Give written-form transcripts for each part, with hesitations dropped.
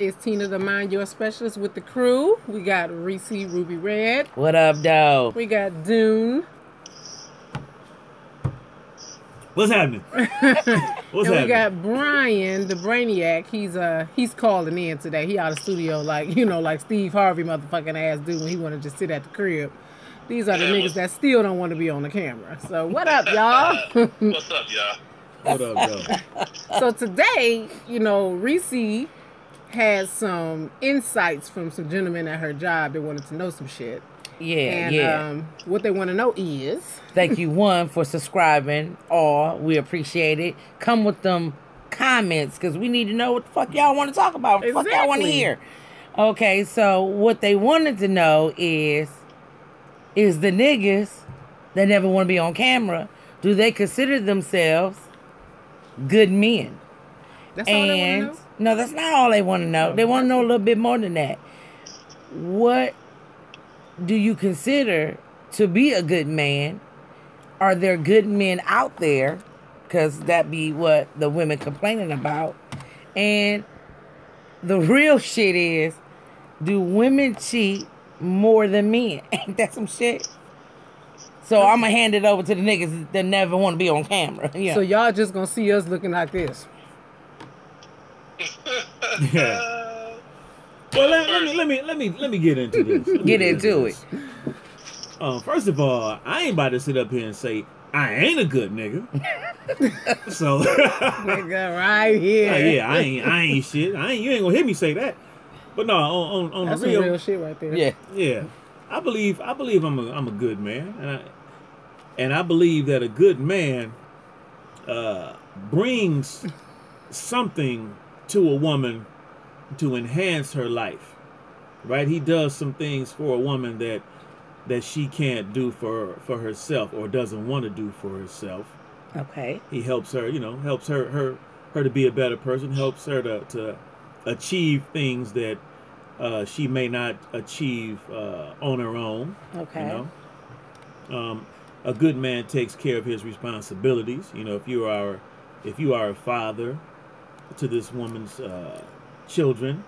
It's Tina, the Mind Your Specialist with the crew. We got Reese, Ruby Red. What up, though? We got Dune. What's happening? We got Brian, the Brainiac. He's calling in today. He out of studio like Steve Harvey motherfucking ass dude when he want to just sit at the crib. These are the niggas that still don't want to be on the camera. So what up, y'all? What's up, y'all? What up, y'all? So today, Reese had some insights from some gentlemen at her job that wanted to know some shit. Yeah, what they want to know is... Thank you, one, for subscribing. All, we appreciate it. Come with them comments, because we need to know what the fuck y'all want to talk about. What the fuck y'all want to hear. Okay, so what they wanted to know is the niggas that never want to be on camera, do they consider themselves good men? That's all they want to know? No, that's not all they want to know. They want to know a little bit more than that. What do you consider to be a good man? Are there good men out there? Because that be what the women complaining about. And the real shit is, do women cheat more than men? Ain't that some shit? So I'm going to hand it over to the niggas that never want to be on camera. Yeah. So y'all just going to see us looking like this. Yeah. Well, let me get into this. Get into it. First of all, I ain't about to sit up here and say I ain't a good nigga. So, nigga, right here. Yeah, I ain't shit. You ain't gonna hear me say that. But no, on that's the real, some real shit right there. Yeah. I believe I'm a good man, and I believe that a good man brings something to a woman to enhance her life, right? He does some things for a woman that she can't do for herself or doesn't want to do for herself. Okay. He helps her, helps her to be a better person, helps her to achieve things that she may not achieve on her own. Okay. A good man takes care of his responsibilities. If you are a father to this woman's children,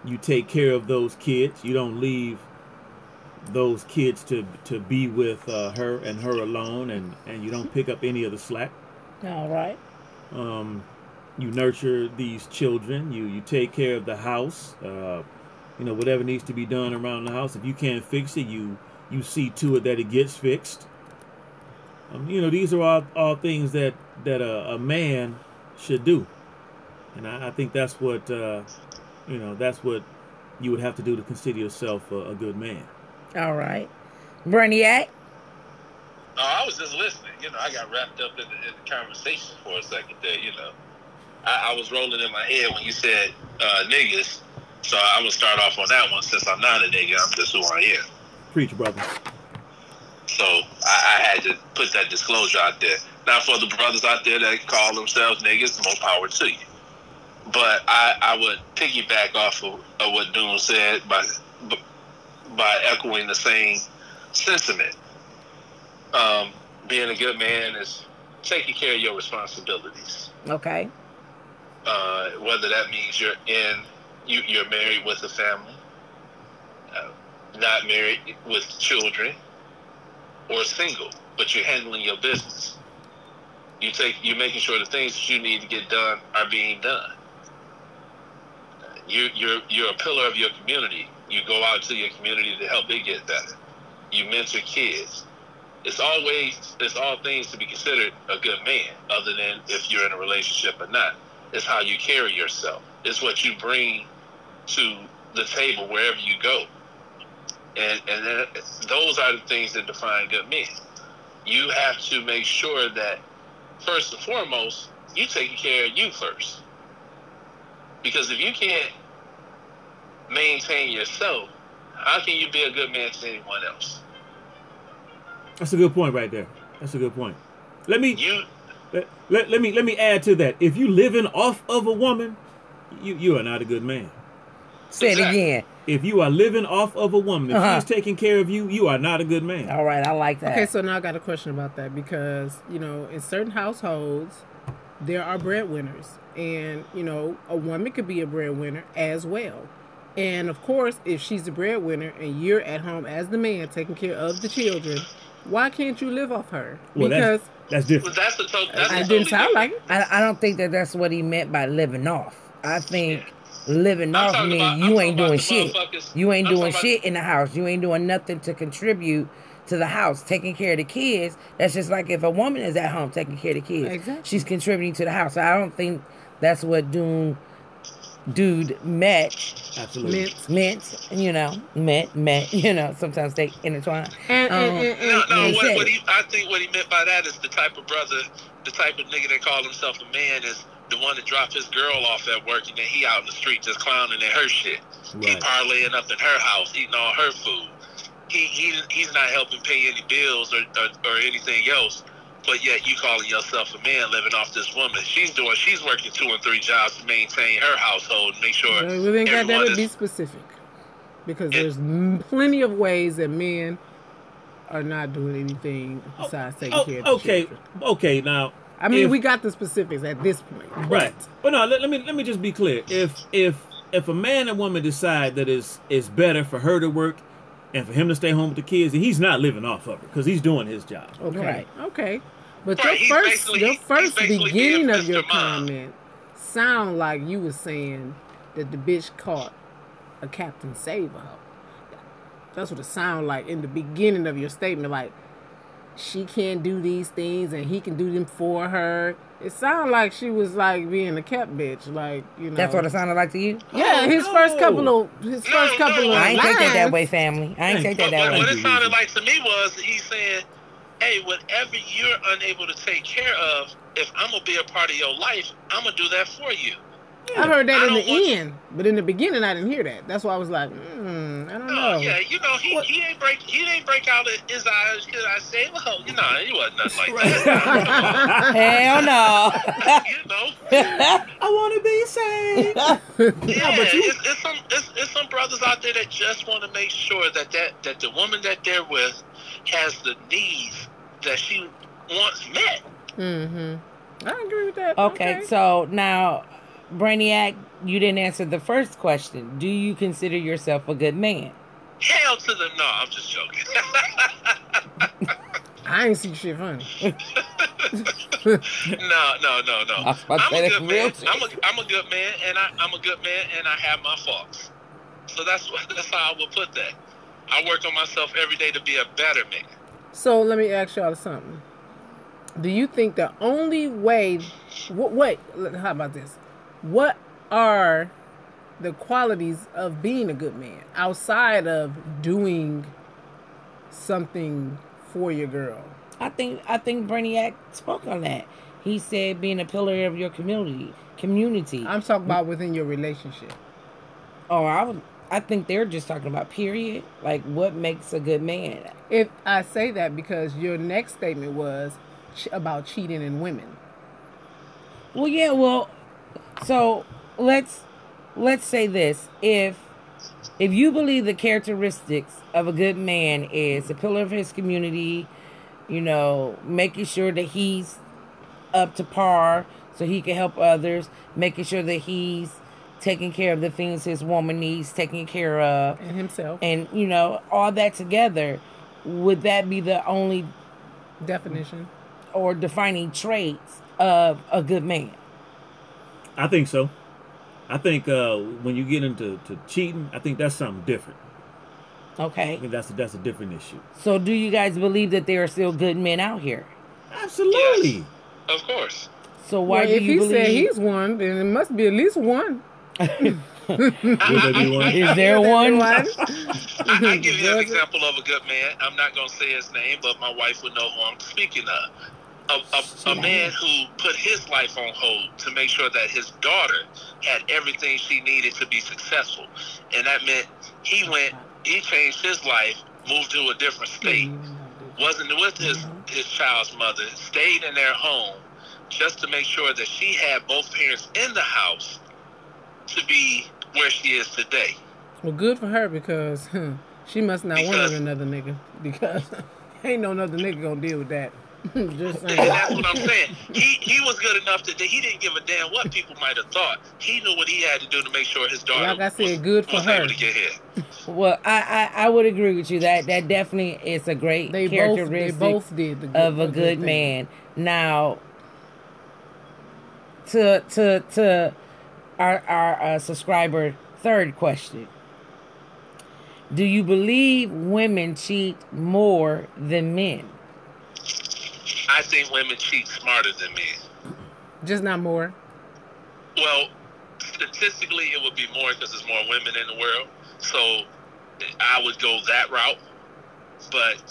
you take care of those kids. You don't leave those kids to be with her and her alone, and you don't pick up any of the slack. All right. You nurture these children. You take care of the house. Whatever needs to be done around the house. If you can't fix it, you see to it that it gets fixed. These are all things that a man should do, and I think that's what that's what you would have to do to consider yourself a good man. All right. Brainiac? Oh, I was just listening. I got wrapped up in the conversation for a second there, I was rolling in my head when you said niggas, so I'm going to start off on that one. Since I'm not a nigga, I'm just who I am. Preach, brother. So I had to put that disclosure out there. Now, for the brothers out there that call themselves niggas, more power to you. But I would piggyback off of what Doom said by echoing the same sentiment. Being a good man is taking care of your responsibilities. Okay. Whether that means you're married with a family, not married with children, or single, but you're handling your business. You're making sure the things that you need to get done are being done. You're a pillar of your community. You go out to your community to help it get better. You mentor kids. It's all things to be considered a good man, other than if you're in a relationship or not. It's how you carry yourself. It's what you bring to the table wherever you go. And those are the things that define good men. You have to make sure that, first and foremost, you taking care of you first. Because if you can't maintain yourself, how can you be a good man to anyone else? That's a good point right there. That's a good point. Let me add to that. If you living off of a woman, you are not a good man. Say it again. If you are living off of a woman, if she's taking care of you, you are not a good man. All right, I like that. Okay, so now I got a question about that because, in certain households, there are breadwinners. And, you know, a woman could be a breadwinner as well. And, of course, if she's the breadwinner and you're at home as the man taking care of the children, why can't you live off her? Well, because that's different. Well, it didn't sound like it. I don't think that's what he meant by living off. I think living I'm off talking means about- you I'm ain't talking doing about the shit. motherfuckers- You ain't I'm doing talking shit in the house. You ain't doing nothing to contribute to the house. Taking care of the kids, that's just like if a woman is at home taking care of the kids. Exactly. She's contributing to the house. So I don't think that's what dude meant. Absolutely. Meant. Meant, you know, sometimes they intertwine. And I think what he meant by that is the type of brother, the type of nigga that call himself a man is the one that dropped his girl off at work and then he out in the street just clowning at her shit. He Right. parlaying up in her house, eating all her food. He's not helping pay any bills or anything else. But yet you calling yourself a man living off this woman. She's working 2 and 3 jobs to maintain her household and make sure we ain't got everyone that to is. be specific. Because there's plenty of ways that men are not doing anything besides taking care of the children. Okay, now. I mean, we got the specifics at this point. Right. But no, let me just be clear. If a man and woman decide that it's better for her to work and for him to stay home with the kids, he's not living off of her because he's doing his job. Okay. Right. Okay. But Right, your he's first basically beginning being of your Mr. Mom. comment sound like you were saying that the bitch caught a Captain Save-A. That's what it sounded like in the beginning of your statement. Like, she can't do these things and he can do them for her. It sounded like she was like being a cat bitch. Like, you know. That's what it sounded like to you? Yeah, his first couple of I ain't take that lines. way, family. I ain't take that But way. what it sounded like to me was he's saying, hey, whatever you're unable to take care of, if I'm going to be a part of your life, I'm going to do that for you. I heard that I in don't the want- end, but in the beginning I didn't hear that. That's why I was like, I don't know. Oh, yeah, you know, he ain't break out his eyes because I say, well, you know, he wasn't nothing like that. Hell no. You know. I want to be saved. Yeah, but you- it's some brothers out there that just want to make sure that the woman that they're with has the needs that she wants met. Mm-hmm. I agree with that. Okay, so now, Brainiac, you didn't answer the first question. Do you consider yourself a good man? Hell to the no, I'm just joking. I ain't see shit funny. No. I was about to I'm say a that's good real man. shit. I'm a good man, and I'm a good man, and I have my faults. So that's how I would put that. I work on myself every day to be a better man. So let me ask y'all something. Do you think the only way... Wait, how about this? What are the qualities of being a good man outside of doing something for your girl? I think Brainiac spoke on that. He said being a pillar of your community. I'm talking about within your relationship. Oh, I think they're just talking about period. Like what makes a good man. If I say that because your next statement was about cheating in women. Well, yeah, so let's say this. If you believe the characteristics of a good man is a pillar of his community, you know, making sure that he's up to par so he can help others, making sure that he's taking care of the things his woman needs taking care of. And himself. And, you know, all that together, would that be the only definition or defining traits of a good man? I think so. I think when you get into cheating, I think that's something different. Okay. I think that's a different issue. So do you guys believe that there are still good men out here? Absolutely. Yes, of course. So why do you if believe... he said he's one, then it must be at least one. Is there one? I give you an example of a good man. I'm not going to say his name, but my wife would know who I'm speaking of. A man who put his life on hold to make sure that his daughter had everything she needed to be successful. And that meant he changed his life, moved to a different state, wasn't with his child's mother, stayed in their home just to make sure that she had both parents in the house to be where she is today. Well, good for her because she must not want another nigga because ain't no other nigga gonna deal with that. Just And saying. that's what I'm saying. He was good enough that he didn't give a damn what people might have thought. He knew what he had to do to make sure his daughter Like I said, good for was her. able to get here. Well, I would agree with you. That definitely is a great characteristic did of a good man. Now, to our subscriber third question. Do you believe women cheat more than men? I think women cheat smarter than men. Just not more. Well, statistically, it would be more because there's more women in the world. So I would go that route. But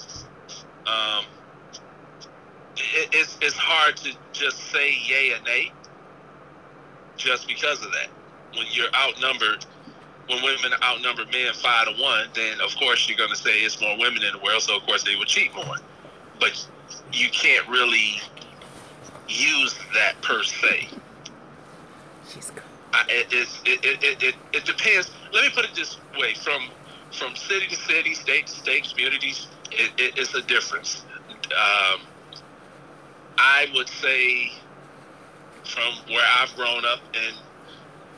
it's hard to just say yay or nay just because of that. When you're outnumbered, when women outnumber men 5-1, then of course you're going to say it's more women in the world, so of course they would cheat more. But you can't really use that per se. She's cool. It depends. Let me put it this way: from city to city, state to state, communities, it's a difference. I would say, from where I've grown up and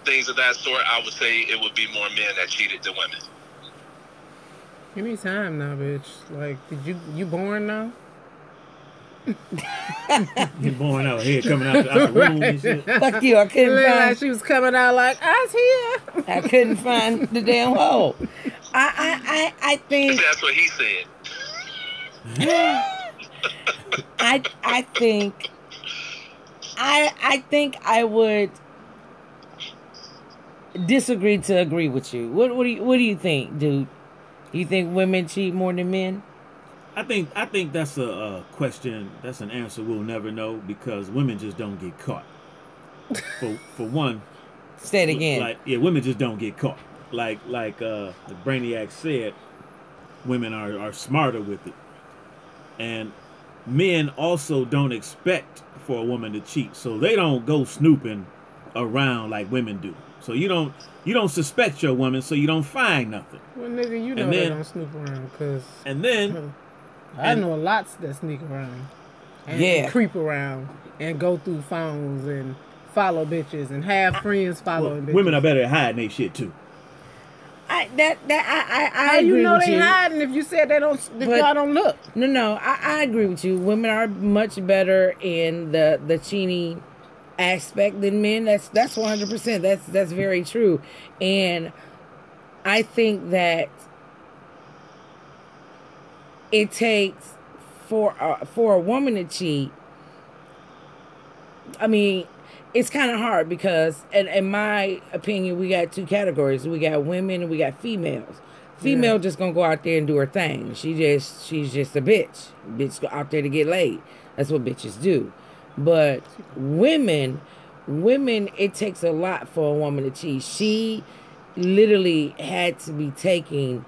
things of that sort, I would say it would be more men that cheated than women. Give me time now, bitch. Like, did you born now? You born out here, coming out the room and shit. Fuck you, I couldn't Like find. she was coming out like, I was here. I couldn't find the damn hole. I think. That's what he said. I think I would disagree to agree with you. What do you think, dude? You think women cheat more than men? I think that's a question. That's an answer we'll never know because women just don't get caught. For one, Say it again. Women just don't get caught. Like the Brainiac said, women are smarter with it, and men also don't expect for a woman to cheat, so they don't go snooping around like women do. So you don't suspect your woman, so you don't find nothing. Well, nigga, you know they don't snoop around, cause I know lots that sneak around, and creep around, and go through phones and follow bitches and have friends following bitches. Women are better at hiding their shit too. I How agree you know with they you. hiding if you said they don't? If y'all don't look. No, I agree with you. Women are much better in the cheating aspect than men. That's 100%. That's very true, and I think that it takes for a woman to cheat. I mean, it's kind of hard because, in my opinion, we got two categories. We got women and we got females. Female just gonna go out there and do her thing. She's just a bitch. Bitch go out there to get laid. That's what bitches do. But women, it takes a lot for a woman to cheat. She literally had to be taking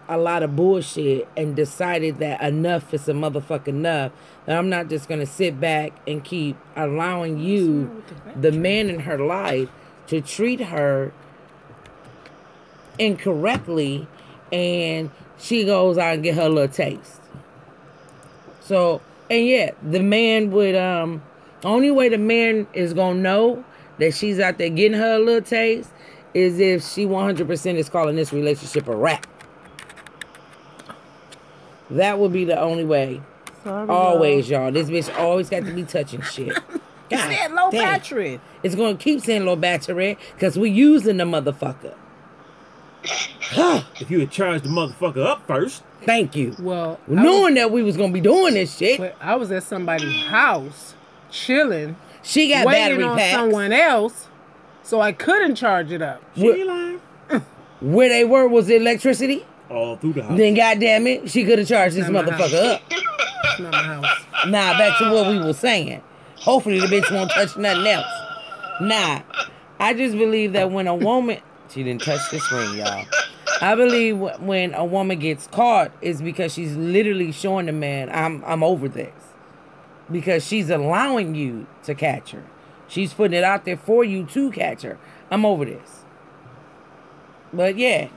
a lot of bullshit and decided that enough is a motherfucking enough. That I'm not just gonna sit back and keep allowing you, the man in her life, to treat her incorrectly, and she goes out and get her little taste. So, and yeah, the man would only way the man is gonna know that she's out there getting her a little taste is if she 100% is calling this relationship a wrap. That would be the only way. Sorry, always, y'all. This bitch always got to be touching shit. You said low battery. It's going to keep saying low battery because we using the motherfucker. If you had charged the motherfucker up first. Thank you. Well, knowing that we was going to be doing this shit. I was at somebody's house chilling. She got waiting battery on packs. someone else, so I couldn't charge it up. Where they were was the electricity? All through the house. Then goddamn it, she could have charged this motherfucker up. It's not my house. Nah, back to what we were saying. Hopefully the bitch won't touch nothing else. Nah, I just believe that when a woman... She didn't touch this ring, y'all. I believe when a woman gets caught is because she's literally showing the man, I'm over this. Because she's allowing you to catch her. She's putting it out there for you to catch her. I'm over this. But yeah.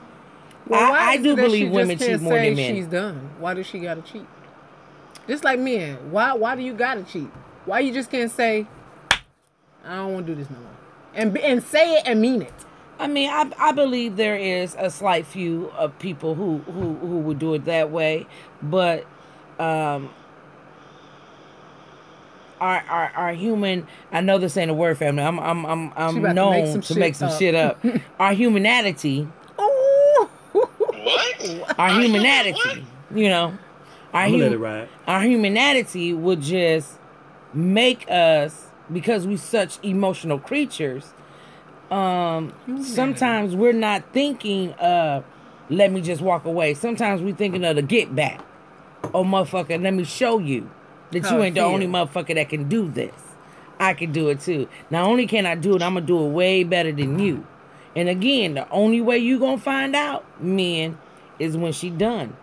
Well, I do believe women cheat more than men. She's done. Why does she gotta cheat? Just like men. Why do you gotta cheat? Why you just can't say, I don't want to do this no more, and say it and mean it? I mean, I believe there is a slight few of people who would do it that way, but our human, I know this ain't a word, family. I'm known to make some shit up. Our humanity. What? Our humanity. You know, let it ride. Our humanity would just make us, because we such emotional creatures. Sometimes we're not thinking of, let me just walk away. Sometimes we're thinking of the get back. Oh, motherfucker, let me show you that you ain't the only motherfucker that can do this. I can do it too. Not only can I do it, I'm going to do it way better than you. And again, the only way you going to find out, men, is when she done.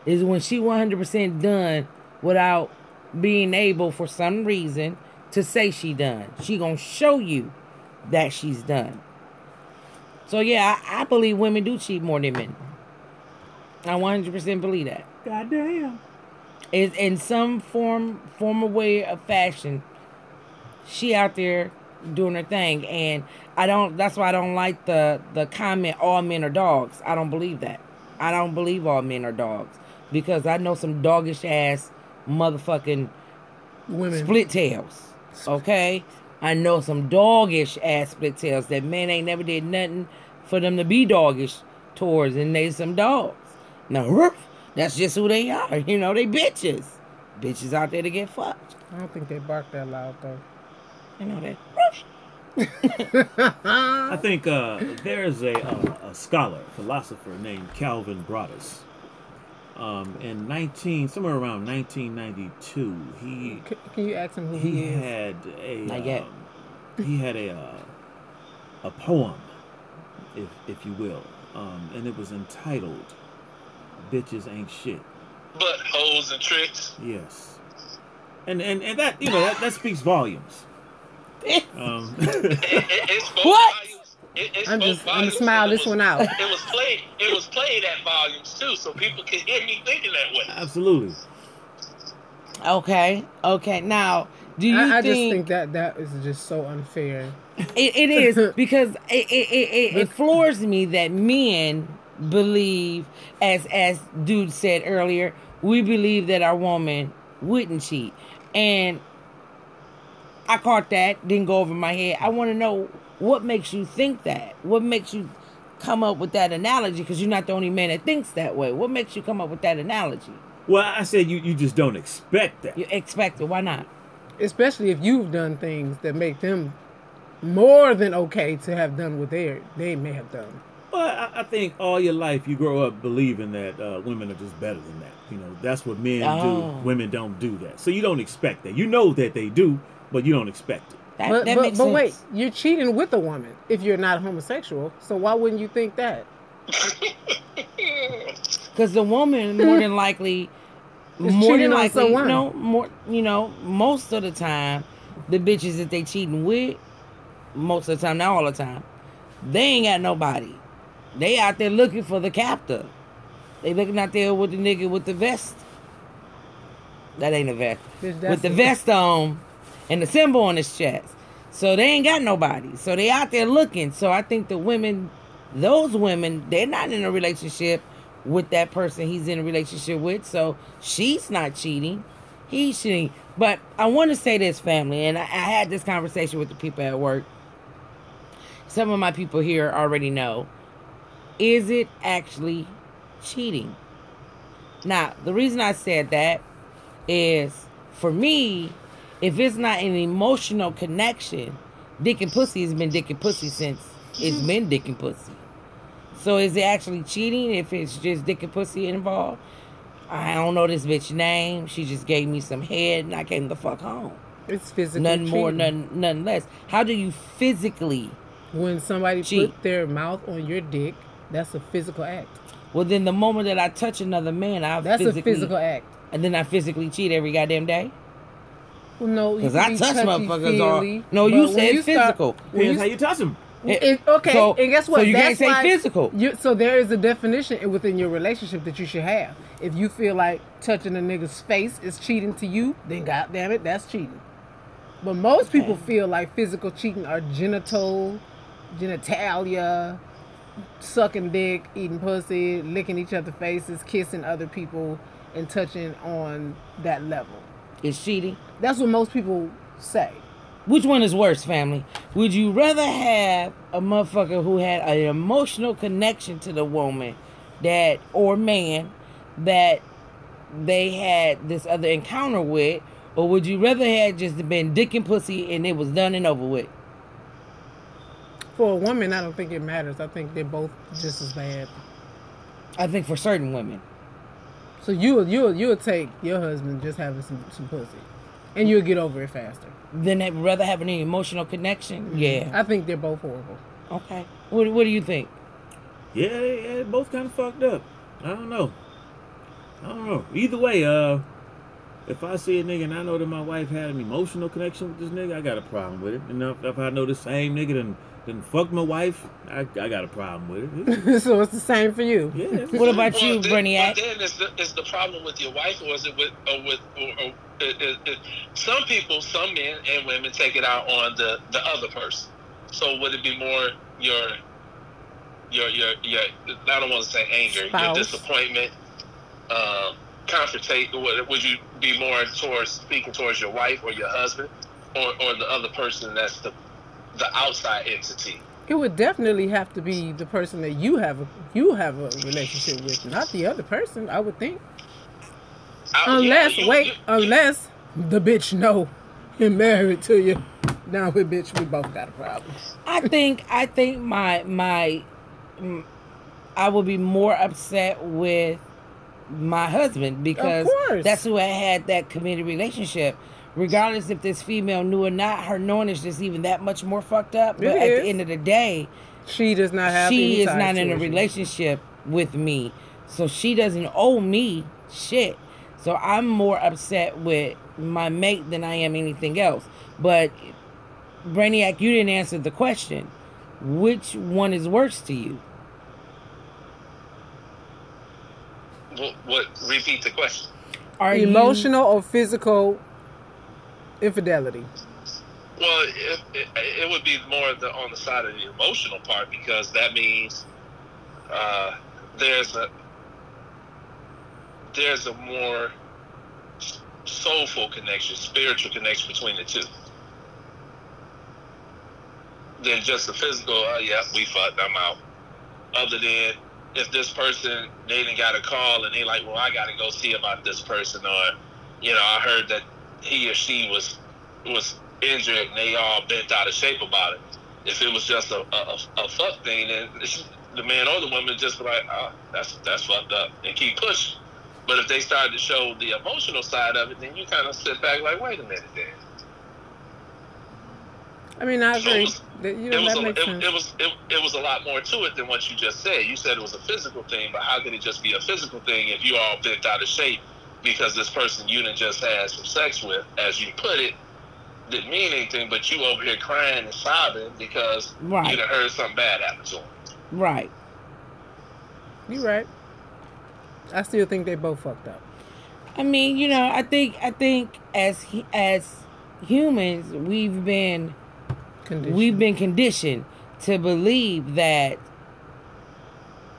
Is when she 100% done without being able, for some reason, to say she done. She going to show you that she's done. So yeah, I believe women do cheat more than men. I 100% believe that. Goddamn. In some form of way of fashion, she out there doing her thing. And that's why I don't like the comment, all men are dogs. I don't believe that. I don't believe all men are dogs. Because I know some doggish ass motherfucking women, split tails. Okay? I know some doggish ass split tails that men ain't never did nothing for them to be doggish towards, and they some dogs. Now, that's just who they are. You know, they bitches. Bitches out there to get fucked. I don't think they bark that loud, though. You know that. I think there's a scholar, philosopher named Calvin Broadus. In somewhere around 1992, can you ask him who he is? He had a poem, if you will, and it was entitled "Bitches Ain't Shit." But hoes and tricks. Yes, and that that speaks volumes. It spoke What? volumes. I'm gonna smile this one out. It was played at volumes too, so people could hear me thinking that way. Absolutely. Okay. Now, do you I just think that is just so unfair. It is, because it floors me that men believe, as dude said earlier, we believe that our woman wouldn't cheat. And I caught that, didn't go over my head. I want to know, what makes you think that? What makes you come up with that analogy? Because you're not the only man that thinks that way. What makes you come up with that analogy? Well, I said you just don't expect that. You expect it. Why not? Especially if you've done things that make them more than okay to have done what they may have done. Well, I think all your life you grow up believing that women are just better than that. You know, that's what men do. Women don't do that. So you don't expect that. You know that they do, but you don't expect it. That makes sense. But wait, you're cheating with a woman if you're not homosexual. So why wouldn't you think that? Because the woman more than likely, most of the time, the bitches that they cheating with, most of the time, not all the time, they ain't got nobody. They out there looking for the captor. They looking out there with the nigga with the vest. That ain't a vest. With the vest on and the symbol on his chest. So they ain't got nobody. So they out there looking. So I think those women, they're not in a relationship with that person he's in a relationship with. So she's not cheating. He's cheating. But I want to say this, family, and I had this conversation with the people at work. Some of my people here already know. Is it actually cheating? Now, the reason I said that is, for me, if it's not an emotional connection, dick and pussy has been dick and pussy since it's been dick and pussy. So is it actually cheating if it's just dick and pussy involved? I don't know this bitch's name. She just gave me some head and I came the fuck home. It's physical nothing cheating. More, nothing less. How do you physically when somebody cheat? Put their mouth on your dick, that's a physical act. Well, then the moment that I touch another man, that's a physical act. And then I physically cheat every goddamn day? Well, no, because I touch motherfuckers all. No, you said physical. Depends how you touch them. Okay, So, and guess what? So you That's can't say why physical. So there is a definition within your relationship that you should have. If you feel like touching a nigga's face is cheating to you, then goddamn it, that's cheating. But most people feel like physical cheating are genitalia, sucking dick, eating pussy, licking each other's faces, kissing other people, and touching on that level. It's cheating. That's what most people say. Which one is worse, family? Would you rather have a motherfucker who had an emotional connection to the woman or man that they had this other encounter with, or would you rather have just been dick and pussy and it was done and over with? For a woman, I don't think it matters. I think they're both just as bad. I think for certain women. So you'll take your husband just having some pussy, and you'll get over it faster. Then they'd rather have an emotional connection? Mm-hmm. Yeah. I think they're both horrible. Okay. What do you think? Yeah, they both kind of fucked up. I don't know. Either way, if I see a nigga and I know that my wife had an emotional connection with this nigga, I got a problem with it. And if I know the same nigga done fucked my wife, I got a problem with it. So it's the same for you. Yeah. What about you, Brainiac? But then is the problem with your wife, or is it with some people, some men and women take it out on the other person? So would it be more your I don't want to say anger, spouse. your disappointment, confrontation? Would you be more speaking towards your wife or your husband, or the other person that's the outside entity? It would definitely have to be the person that you have a relationship with, not the other person, I would think. Unless the bitch know and married to you. Now with bitch, we both got a problem. I think I would be more upset with my husband because that's who I had that committed relationship. Regardless if this female knew or not, her knowing is just even that much more fucked up. But at the end of the day, she does not have. She is not in a relationship with me, so she doesn't owe me shit. So I'm more upset with my mate than I am anything else. But Brainiac, you didn't answer the question. Which one is worse to you? What? Repeat the question. Are emotional or physical infidelity? Well, it would be more on the side of the emotional part, because that means there's a more soulful connection, spiritual connection between the two than just the physical. Yeah, we fucked, I'm out. Other than if this person, they didn't got a call and they like, well, I got to go see about this person, or I heard that he or she was injured and they all bent out of shape about it. If it was just a fuck thing, then the man or the woman just be like, oh, that's fucked up, and keep pushing. But if they started to show the emotional side of it, then you kind of sit back like, wait a minute, then. I mean, I agree. It was a lot more to it than what you just said. You said it was a physical thing, but how could it just be a physical thing if you all bent out of shape because this person you done just had some sex with, as you put it, didn't mean anything, but you over here crying and sobbing because you done heard something bad happen to him. Right. You're right. I still think they both fucked up. I mean, I think as humans, we've been conditioned to believe that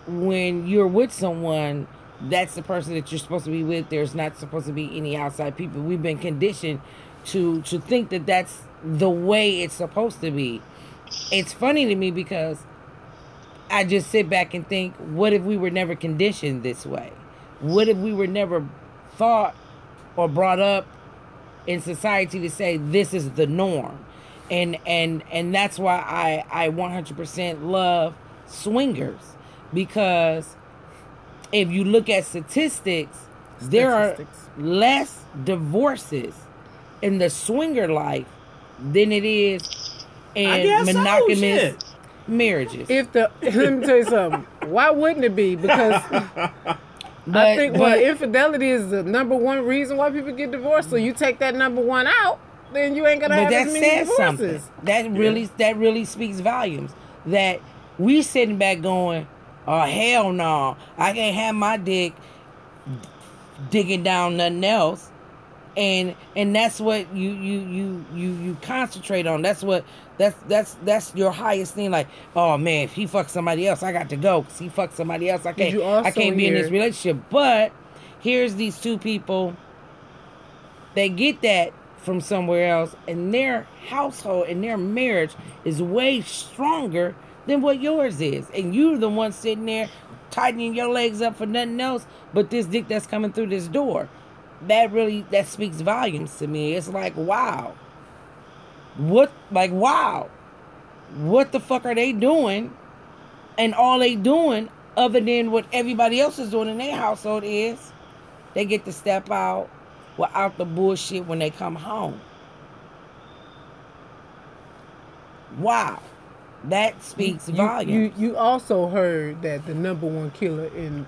when you're with someone, that's the person that you're supposed to be with. There's not supposed to be any outside people. We've been conditioned to think that that's the way it's supposed to be. It's funny to me because I just sit back and think, what if we were never conditioned this way? What if we were never thought or brought up in society to say this is the norm? And that's why I 100% love swingers, because if you look at statistics, there are less divorces in the swinger life than it is in monogamous marriages. Let me tell you something. Why wouldn't it be? Because I think infidelity is the number one reason why people get divorced. So you take that number one out, then you ain't gonna have as many divorces. Something. That really speaks volumes. that we sitting back going, oh hell no, I can't have my dick digging down nothing else. And that's what you concentrate on. That's your highest thing. Like, oh man, if he fucks somebody else, I got to go. Cause he fucked somebody else, I can't be in this relationship. But here's these two people. They get that from somewhere else, and their household and their marriage is way stronger than what yours is. And you're the one sitting there tightening your legs up for nothing else but this dick that's coming through this door. That speaks volumes to me. It's like, wow. Wow. What the fuck are they doing? And all they doing, other than what everybody else is doing in their household, is they get to step out without the bullshit when they come home. Wow. That speaks volumes. You also heard that the number one killer in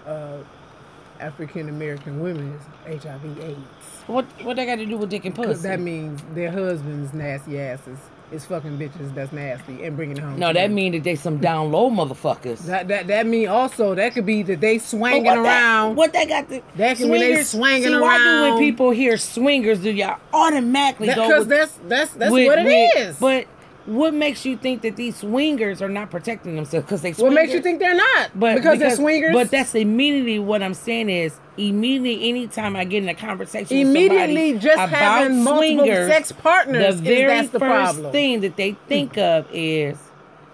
African American women is HIV/AIDS. What they got to do with dick and pussy? That means their husbands' nasty asses is fucking bitches that's nasty and bringing it home. No, that mean that they some down low motherfuckers. That mean also that could be that they swinging around. What they got to? That can be they swinging around. Why do when people hear swingers, do y'all automatically go? Because that's what it is. But what makes you think that these swingers are not protecting themselves? Because they swingers? What makes you think they're not? Because they're swingers? But that's immediately what I'm saying is, anytime I get in a conversation with somebody just about having multiple swingers, sex partners, the very the first problem. thing that they think of is,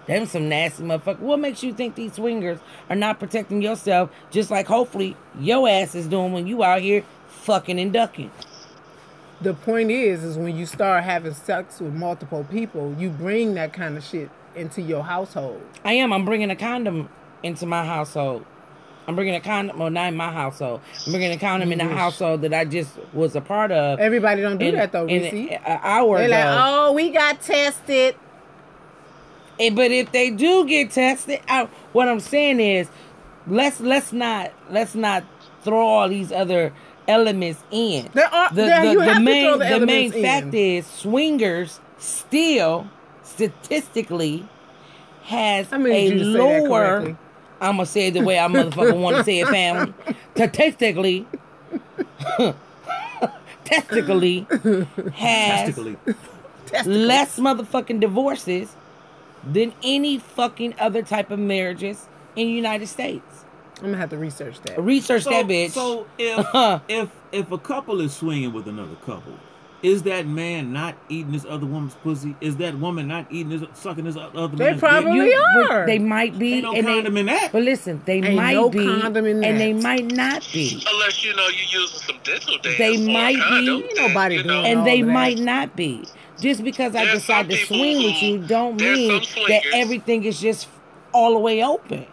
them some nasty motherfuckers. What makes you think these swingers are not protecting yourself, just like hopefully your ass is doing when you out here fucking and ducking? The point is when you start having sex with multiple people, you bring that kind of shit into your household. I'm bringing a condom into my household. I'm bringing a condom, well, not in my household. I'm bringing a condom in the household that I just was a part of. Everybody don't do that though, Reese. An hour ago. They're like, oh, we got tested. But if they do get tested, what I'm saying is, let's not throw all these other elements in. The main fact is swingers still statistically has a lower. I'm gonna say it the way I motherfucker want to say it, family. Statistically, has less motherfucking divorces than any fucking other type of marriages in the United States. I'm gonna have to research that. Research that, bitch. So if a couple is swinging with another couple, is that man not eating this other woman's pussy? Is that woman not sucking this other man's dick? They probably are. They might be. Ain't no condom in that. But listen, they Ain't might no be, condom in and that. they might not be. Unless you're using some dental dams. They might be. Ain't nobody doing And all they that. might not be. Just because I decide to swing with you, don't mean that everything is just all the way open.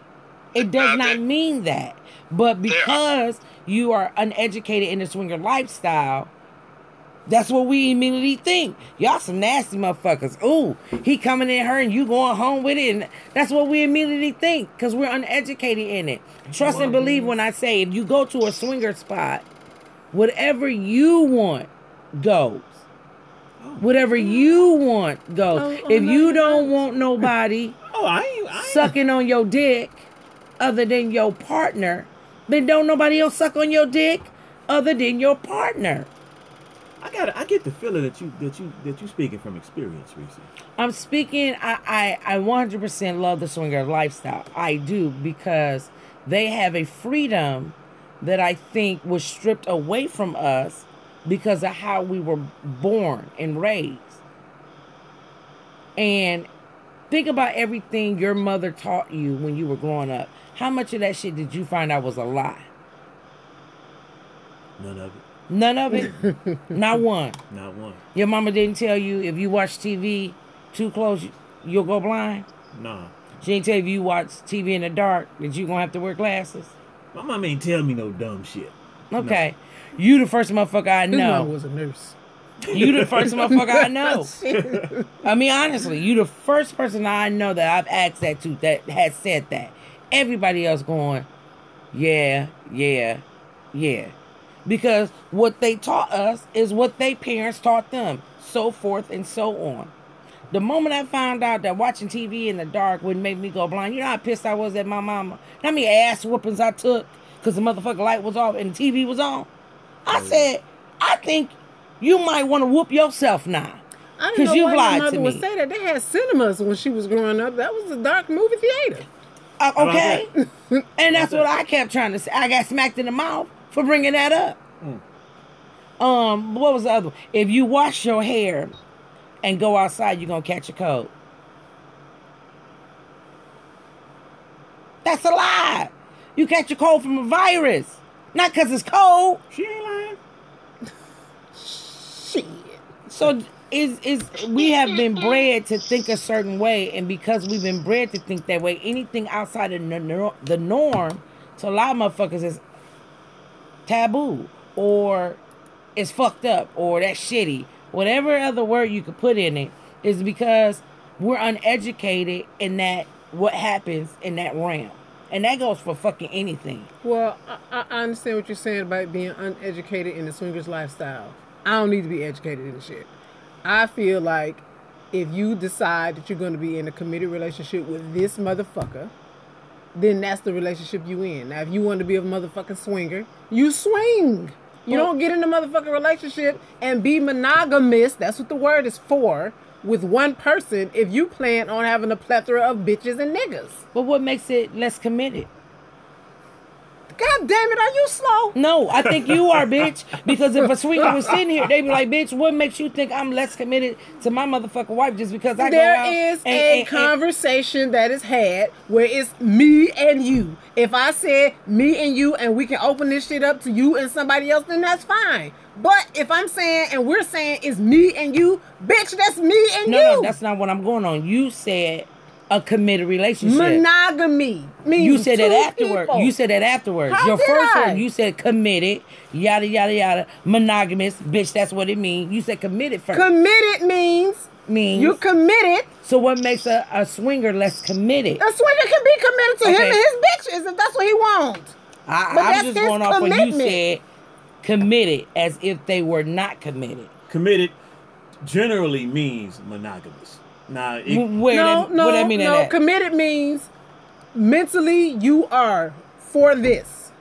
It does not mean that. But because you are uneducated in the swinger lifestyle, that's what we immediately think. Y'all some nasty motherfuckers. Ooh, he coming in her and you going home with it. And that's what we immediately think because we're uneducated in it. Trust and believe when I say if you go to a swinger spot, whatever you want goes. Whatever you want goes. If you don't want nobody sucking on your dick other than your partner, then don't nobody else suck on your dick other than your partner. I get the feeling that you speaking from experience, Reese. I'm speaking. I 100% love the swinger lifestyle. I do because they have a freedom that I think was stripped away from us because of how we were born and raised. And think about everything your mother taught you when you were growing up. How much of that shit did you find out was a lie? None of it. None of it? Not one. Not one. Your mama didn't tell you if you watch TV too close, you'll go blind? Nah. She didn't tell you if you watch TV in the dark that you gonna have to wear glasses? My mama ain't tell me no dumb shit. Okay. No. You the first motherfucker I know. His mama was a nurse. You the first motherfucker I know. I mean, honestly, you the first person I know that I've asked that to that has said that. Everybody else going, yeah. Because what they taught us is what their parents taught them. So forth and so on. The moment I found out that watching TV in the dark would make me go blind, you know how pissed I was at my mama? How many ass whoopings I took because the motherfucking light was off and the TV was on? I said, I think you might want to whoop yourself now. I don't know why your mother would say that. They had cinemas when she was growing up. That was a dark movie theater. Okay. And that's what I kept trying to say. I got smacked in the mouth for bringing that up. What was the other one? If you wash your hair and go outside, you're going to catch a cold. That's a lie. You catch a cold from a virus. Not because it's cold. She ain't lying. Shit. So we have been bred to think a certain way, and because we've been bred to think that way, anything outside of the norm to a lot of motherfuckers is taboo, or it's fucked up, or that's shitty. Whatever other word you could put in it is because we're uneducated in that what happens in that realm. And that goes for fucking anything. Well, I understand what you're saying about being uneducated in the swingers lifestyle. I don't need to be educated in the shit. I feel like if you decide that you're going to be in a committed relationship with this motherfucker, then that's the relationship you in. Now, if you want to be a motherfucking swinger, you swing. You don't get in a motherfucking relationship and be monogamous. That's what the word is for. With one person, if you plan on having a plethora of bitches and niggas. But what makes it less committed? God damn it, are you slow? No, I think you are, bitch. Because if a swinger was sitting here, they'd be like, bitch, what makes you think I'm less committed to my motherfucking wife just because I go out? There is a conversation that is had where it's me and you. If I said me and you and we can open this shit up to you and somebody else, then that's fine. But if I'm saying and we're saying it's me and you, bitch, that's me and you. No, that's not what I'm going on. You said a committed relationship. Monogamy means you said that afterward. People. You said that afterwards. How Your did first I? word, you said committed, yada yada yada, monogamous, bitch. That's what it means. You said committed first. Committed means you're committed. So what makes a swinger less committed? A swinger can be committed to him and his bitches if that's what he wants. I'm just going off what you said. Committed, as if they were not committed. Committed generally means monogamous. Now, no. Committed means mentally you are for this.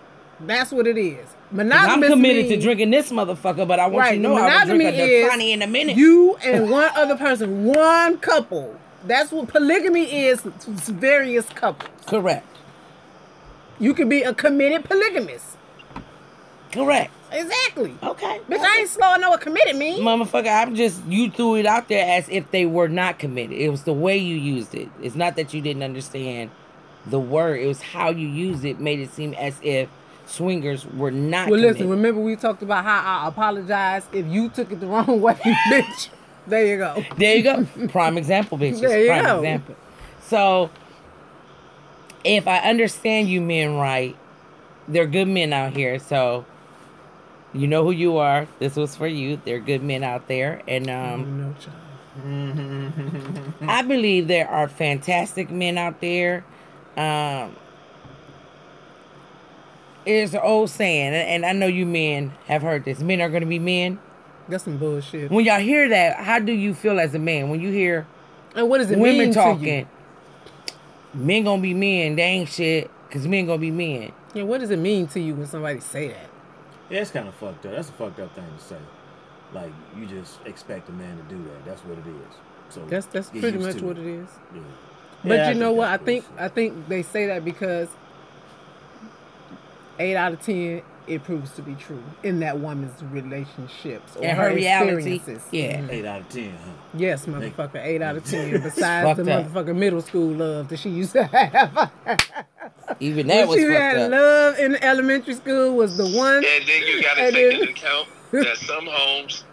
That's what it is. Monogamous. I'm committed to drinking this motherfucker, but I want you to know I will drink a Dasani in a minute. You and one other person, one couple. That's what polygamy is. Various couples. Correct. You could be a committed polygamist. Correct. Exactly. Okay. Bitch, I ain't slow. I know what committed means. Motherfucker, you threw it out there as if they were not committed. It was the way you used it. It's not that you didn't understand the word. It was how you used it made it seem as if swingers were not committed. Listen, remember we talked about how I apologize if you took it the wrong way, bitch. There you go. There you go. Prime example, bitches. There you Prime go. example. So, if I understand you men right, they're good men out here, so you know who you are. This was for you. They're good men out there. And no child. I believe there are fantastic men out there. It's an old saying, and I know you men have heard this. Men are going to be men. That's some bullshit. When y'all hear that, how do you feel as a man? When you hear and what does it women mean talking, to you? Men going to be men. They ain't shit, because men going to be men. Yeah, what does it mean to you when somebody say that? Yeah, it's kind of fucked up. That's a fucked up thing to say. Like, you just expect a man to do that. That's what it is. So that's pretty much what it is. Yeah. But Yeah, you know what? bullshit. I think they say that because 8 out of 10 it proves to be true in that woman's relationships or her reality. experiences. Yeah. 8 out of 10, huh? Yes, motherfucker. 8 out of 10. Besides the Fucked up. motherfucking middle school love that she used to have. Even that was she fucked had up. love in elementary school was the one. And then you got to take into account that some homes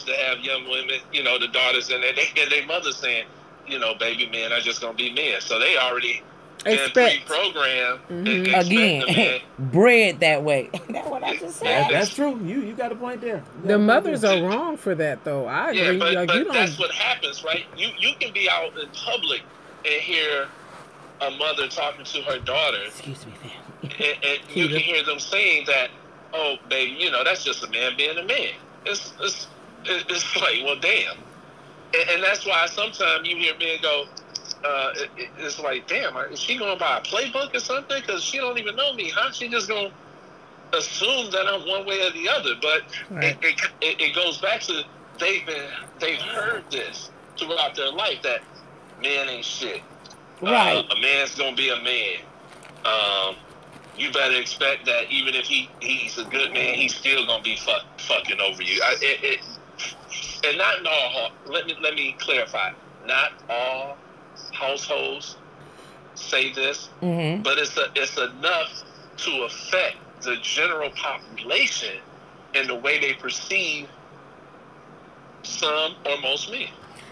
that have young women, you know, the daughters and their mothers saying, you know, baby men are just gonna be men, so they already been pre-programmed. Again, bred that way. That's what I just said. That's true. You got a point there. The mothers are wrong for that, though. I agree. Yeah, but you don't... that's what happens, right? You can be out in public and hear a mother talking to her daughter. Excuse me, fam. And you can hear them saying that, oh, baby, you know, that's just a man being a man. It's like, well, damn. And that's why sometimes you hear men go, it's like, damn, is she going to buy a playbook or something? Because she don't even know me. How she just going to assume that I'm one way or the other? But right. it goes back to they've heard this throughout their life that men ain't shit. Right. A man's going to be a man. You better expect that even if he's a good man, he's still going to be fucking over you. And not in all, let me clarify. Not all households say this, but it's enough to affect the general population in the way they perceive some or most men.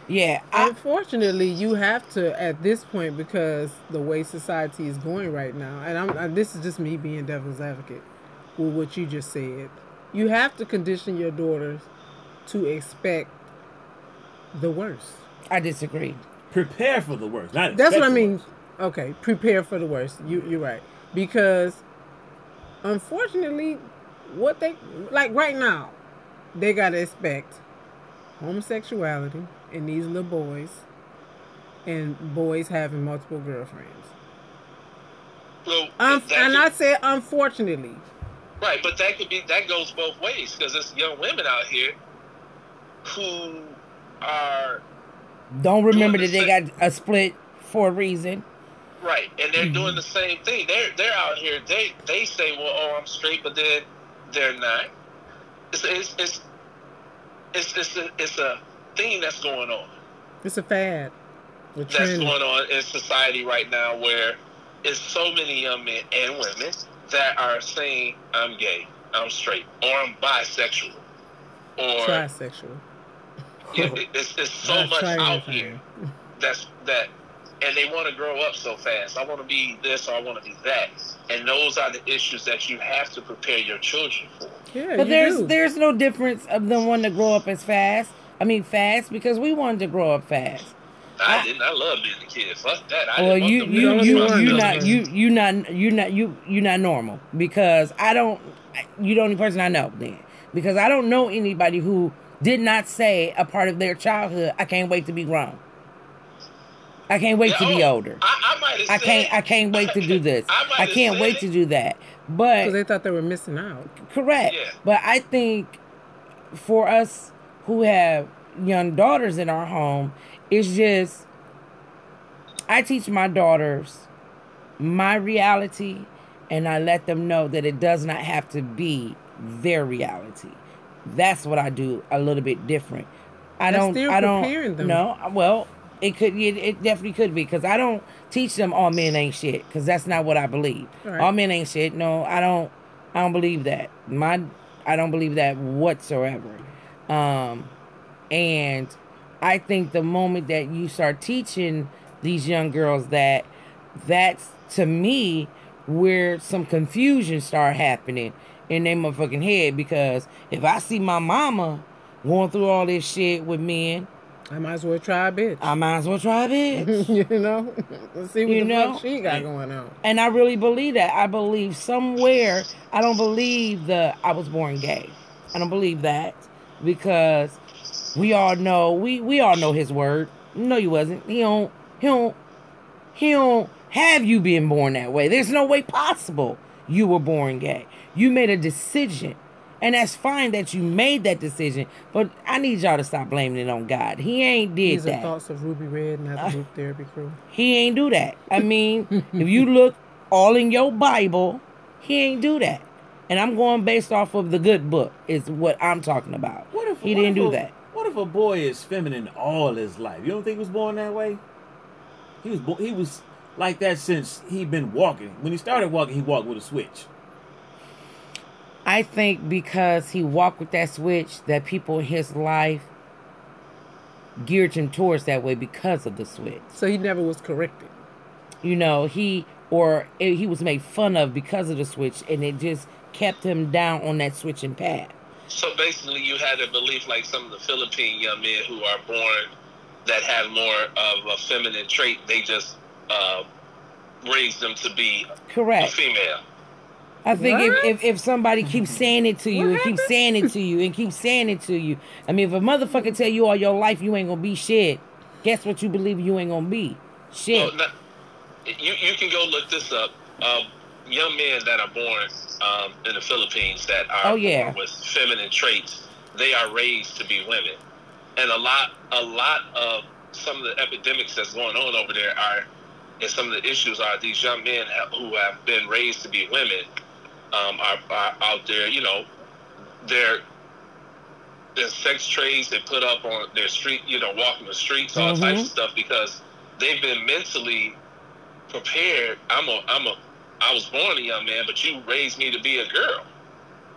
Yeah. Unfortunately, you have to at this point, because the way society is going right now, and this is just me being devil's advocate with what you just said. You have to condition your daughters to expect the worst. I disagree. Prepare for the worst. Not That's what I mean. Worst. Okay, prepare for the worst. You're right. Because unfortunately, what they like right now, they gotta expect homosexuality in these little boys, and boys having multiple girlfriends. Well, and I said unfortunately. Right, but that goes both ways, because there's young women out here who don't remember that they got a split for a reason. Right, and they're doing the same thing. They're out here. They say, well, oh, I'm straight, but then they're not. It's a thing that's going on. It's a fad. That's going on in society right now, where it's so many young men and women that are saying, I'm gay, I'm straight, or I'm bisexual, or trisexual. It's so much out here that, and they want to grow up so fast. I want to be this, or I want to be that, and those are the issues that you have to prepare your children for. Yeah, but there's no difference of them wanting to grow up as fast. I mean, fast, because we wanted to grow up fast. I didn't. I love being a kid. Fuck that. You're not normal, because you're the only person I know then, because I don't know anybody who did not say a part of their childhood, I can't wait to be grown. I can't wait to be older. I can't wait to do this. I can't wait to do that. But because they thought they were missing out. Correct. Yeah. But I think for us who have young daughters in our home, it's just, I teach my daughters my reality, and I let them know that it does not have to be their reality. That's what I do a little bit different. I don't. No, well, it definitely could be, because I don't teach them all men ain't shit, because that's not what I believe. Right. All men ain't shit. No, I don't believe that. I don't believe that whatsoever. And I think the moment that you start teaching these young girls that's, to me, where some confusion start happening in their motherfucking head. Because if I see my mama going through all this shit with men, I might as well try a bitch. You know? Let's see what the fuck she got going on. And I really believe that. I believe somewhere, I don't believe I was born gay. I don't believe that, because we all know, we all know his word. No, you wasn't. He don't have you being born that way. There's no way possible you were born gay. You made a decision. And that's fine that you made that decision, but I need y'all to stop blaming it on God. He ain't did that. These are thoughts of Ruby Red, not the Group Therapy Crew. He ain't do that. I mean, if you look all in your Bible, he ain't do that. And I'm going based off of the good book is what I'm talking about. He didn't do that. What if a boy is feminine all his life? You don't think he was born that way? He was like that since he been walking. When he started walking, he walked with a switch. I think because he walked with that switch, that people in his life geared him towards that way because of the switch. So he never was corrected. You know, he was made fun of because of the switch, and it just kept him down on that switching path. So basically, you had a belief like some of the Philippine young men who are born that have more of a feminine trait, they just raised them to be correct. A female. I think What? if somebody keeps saying it to you What and keeps happened? saying it to you and keeps saying it to you, I mean, if a motherfucker tell you all your life you ain't gonna be shit, guess what you believe you ain't gonna be? Shit. Well, you can go look this up. Young men that are born in the Philippines that are born with feminine traits, they are raised to be women, and a lot of some of the epidemics that's going on over there and some of the issues are these young men who have been raised to be women are out there. You know, they're sex trades. They put up on their street. You know, walking the streets, all types of stuff because they've been mentally prepared. I was born a young man, but you raised me to be a girl.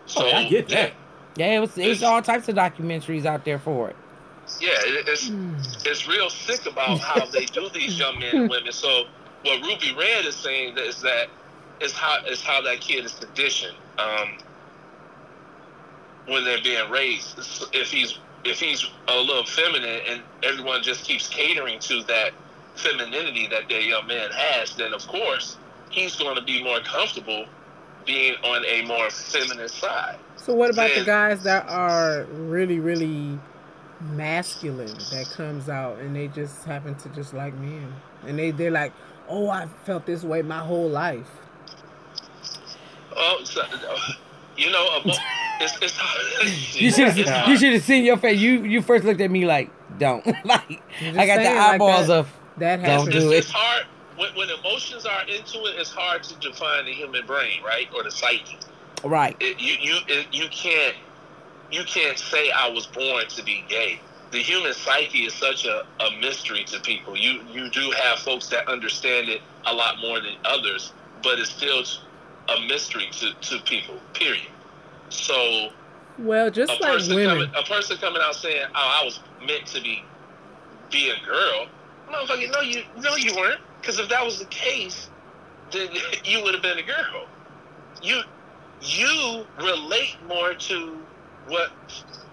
So I get that. Yeah, it's all types of documentaries out there for it. Yeah, it's real sick about how they do these young men and women. So what Ruby Red is saying is that is how that kid is conditioned when they're being raised. If he's a little feminine and everyone just keeps catering to that femininity that their young man has, then of course he's going to be more comfortable being on a more feminine side. So what about the guys that are really, really masculine that comes out and they just happen to just like men and they're like, oh, I felt this way my whole life? Oh, so, you know, it's you should have seen your face. You first looked at me like, don't. Like I got the eyeballs like of that don't do it. It's hard when emotions are into it. It's hard to define the human brain, right, or the psyche. Right. You can't say I was born to be gay. The human psyche is such a mystery to people. You do have folks that understand it a lot more than others, but it's still a mystery to people, period. So, well, just like women. A person coming out saying, oh, I was meant to be a girl. Motherfucker, no, you weren't. Because if that was the case, then you would have been a girl. You relate more to what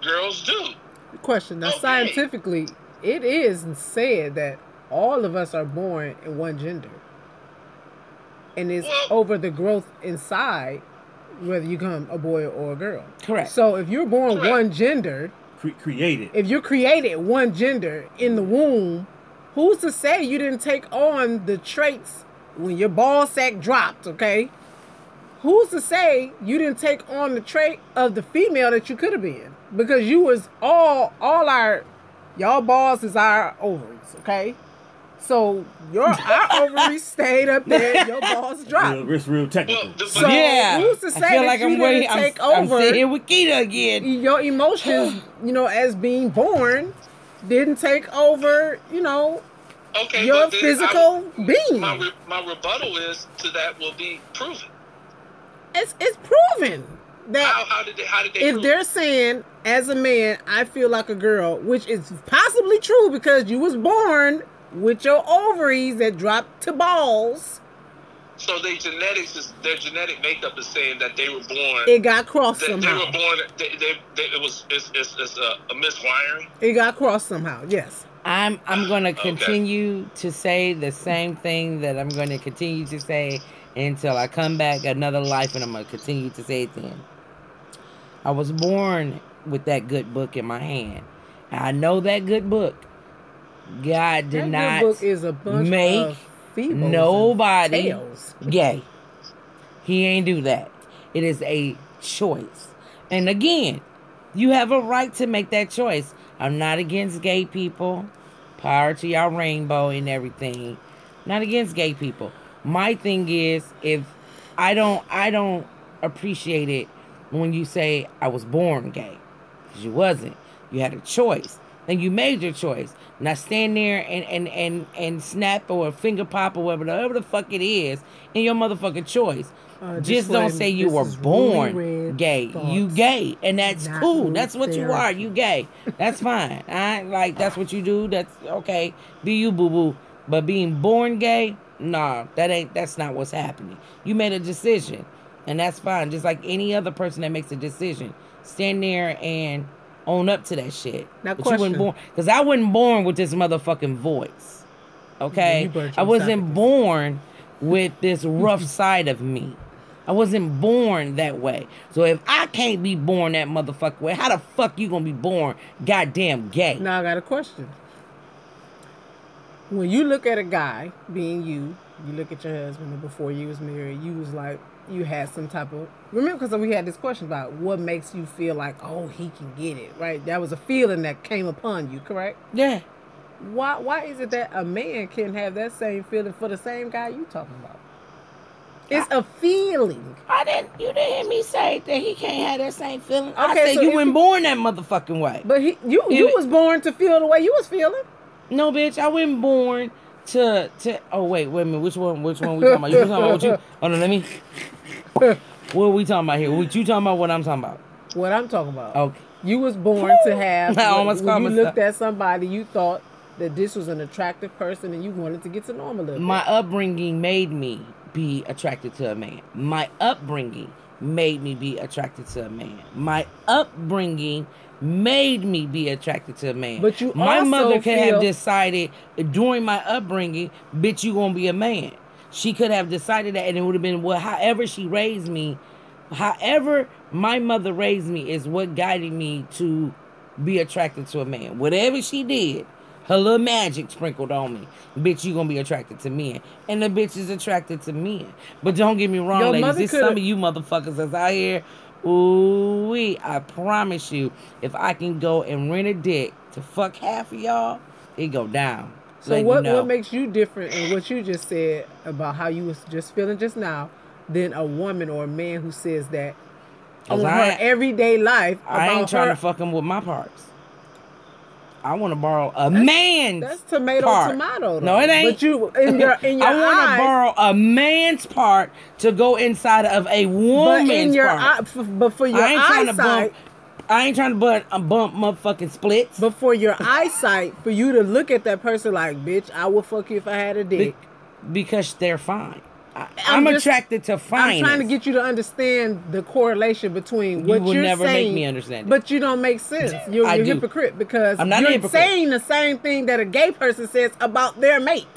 girls do. Question. Now, scientifically, it is said that all of us are born in one gender. And it's over the growth inside, whether you come a boy or a girl. Correct. So if you're born one gender, created. If you're created one gender in the womb, who's to say you didn't take on the traits when your ball sack dropped, okay? Who's to say you didn't take on the trait of the female that you could have been? Because you was y'all balls is our ovaries, okay? So our ovaries stayed up there, your balls dropped. It's real technical. So who's to say that you didn't take over? I'm sitting with Keita again. Your emotions, as being born, didn't take over, your physical being. My rebuttal is to that will be proven. It's proven that how did they if they're saying as a man I feel like a girl, which is possibly true because you was born with your ovaries that dropped to balls. So their genetic makeup is saying that they were born. It got crossed somehow. They were born. It's a miswiring. It got crossed somehow. Yes. I'm going to continue to say the same thing that I'm going to continue to say until I come back another life, and I'm going to continue to say it then. I was born with that good book in my hand. I know that good book. God did not good book is a bunch make of nobody gay. He ain't do that. It is a choice. And again, you have a right to make that choice. I'm not against gay people. Power to y'all rainbow and everything. Not against gay people. My thing is, if I don't appreciate it when you say I was born gay. Because you wasn't. You had a choice. And you made your choice. Now stand there and snap or finger pop or whatever the fuck it is in your motherfucking choice. Just don't say you were born gay. You gay. And that's cool. That's what you are. You gay. That's fine. That's what you do. That's okay. Be you, boo-boo. But being born gay, nah, that's not what's happening. You made a decision. And that's fine. Just like any other person that makes a decision. Stand there and own up to that shit. Now, but you weren't born, because I wasn't born with this motherfucking voice. Okay, I wasn't born with this rough side of me. I wasn't born that way. So if I can't be born that motherfucker way, how the fuck you gonna be born goddamn gay? Now I got a question. When you look at a guy, being you look at your husband, and before you was married, you was like, you had some type of, remember, because we had this question about what makes you feel like, oh, he can get it, right? That was a feeling that came upon you, correct? Yeah. Why is it that a man can have that same feeling for the same guy you talking about? It's a feeling. You didn't hear me say that he can't have that same feeling. Okay, I said so you weren't born that motherfucking way. But you was born to feel the way you was feeling. No, bitch, I wasn't born to. Oh wait a minute. Which one we talking about? You talking about what you? Oh no, let me. What are we talking about here? What you talking about? What I'm talking about? What I'm talking about. Okay. You was born to have. When you looked at somebody, you thought that this was an attractive person, and you wanted to get to know him a little bit. My upbringing made me be attracted to a man. My upbringing made me be attracted to a man. My upbringing made me be attracted to a man. But you my also mother could feel... have decided during my upbringing, bitch, you gonna be a man. She could have decided that, and it would have been however she raised me, however my mother raised me is what guided me to be attracted to a man. Whatever she did, her little magic sprinkled on me. Bitch, you gonna be attracted to men. And the bitch is attracted to men. But don't get me wrong, ladies. There's some of you motherfuckers that's out here. Ooh-wee. I promise you, if I can go and rent a dick to fuck half of y'all, it go down. So what makes you different in what you just said about how you was just feeling just now than a woman or a man who says that on her everyday life about I ain't trying to fuck him with my parts. I want to borrow a man's That's tomato, though. No, it ain't. But you, in your I want to borrow a man's part to go inside of a woman's part. But for your eyesight... I ain't trying to bump motherfucking splits. But for your eyesight, for you to look at that person like, bitch, I would fuck you if I had a dick. Because they're fine. I'm attracted to fineness. I'm trying to get you to understand the correlation between what you're saying. You will never make me understand it. But you don't make sense. You're a hypocrite because you're saying the same thing that a gay person says about their mate.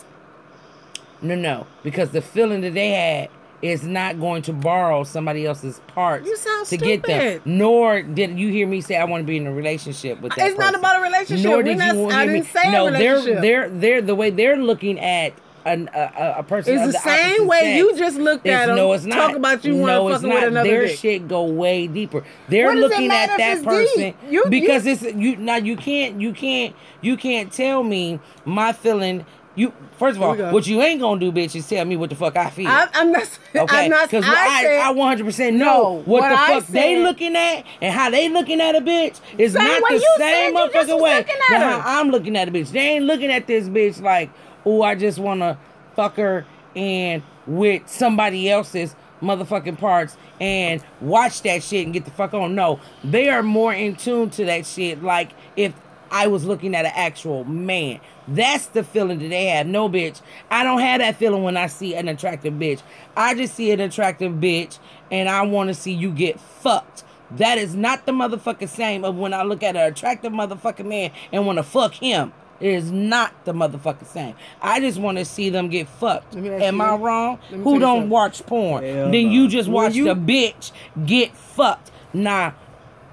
No. Because the feeling that they had is not going to borrow somebody else's parts to get them. Nor did you hear me say I want to be in a relationship with that person. It's not about a relationship. Nor did I didn't say a relationship. They're the way they're looking at a person. It's the same way sex. You just looked at them. No, it's not. Talk about you want to fuck with another Their dick. shit go way deeper. They're looking at that person because it's you. Now you can't tell me my feeling. You first of all, what you ain't gonna do, bitch, is tell me what the fuck I feel. I'm not. Okay, because I 100% know what the fuck they looking at and how they looking at a bitch is not the same motherfucking way than how I'm looking at a bitch. They ain't looking at this bitch like, oh, I just wanna fuck her and with somebody else's motherfucking parts and watch that shit and get the fuck on. No, they are more in tune to that shit. Like if I was looking at an actual man. That's the feeling that they have. No, bitch. I don't have that feeling when I see an attractive bitch. I just see an attractive bitch and I want to see you get fucked. That is not the motherfucking same of when I look at an attractive motherfucking man and want to fuck him. It is not the motherfucking same. I just want to see them get fucked. Am I wrong? Who don't watch porn? Then you just watch the bitch get fucked. Nah,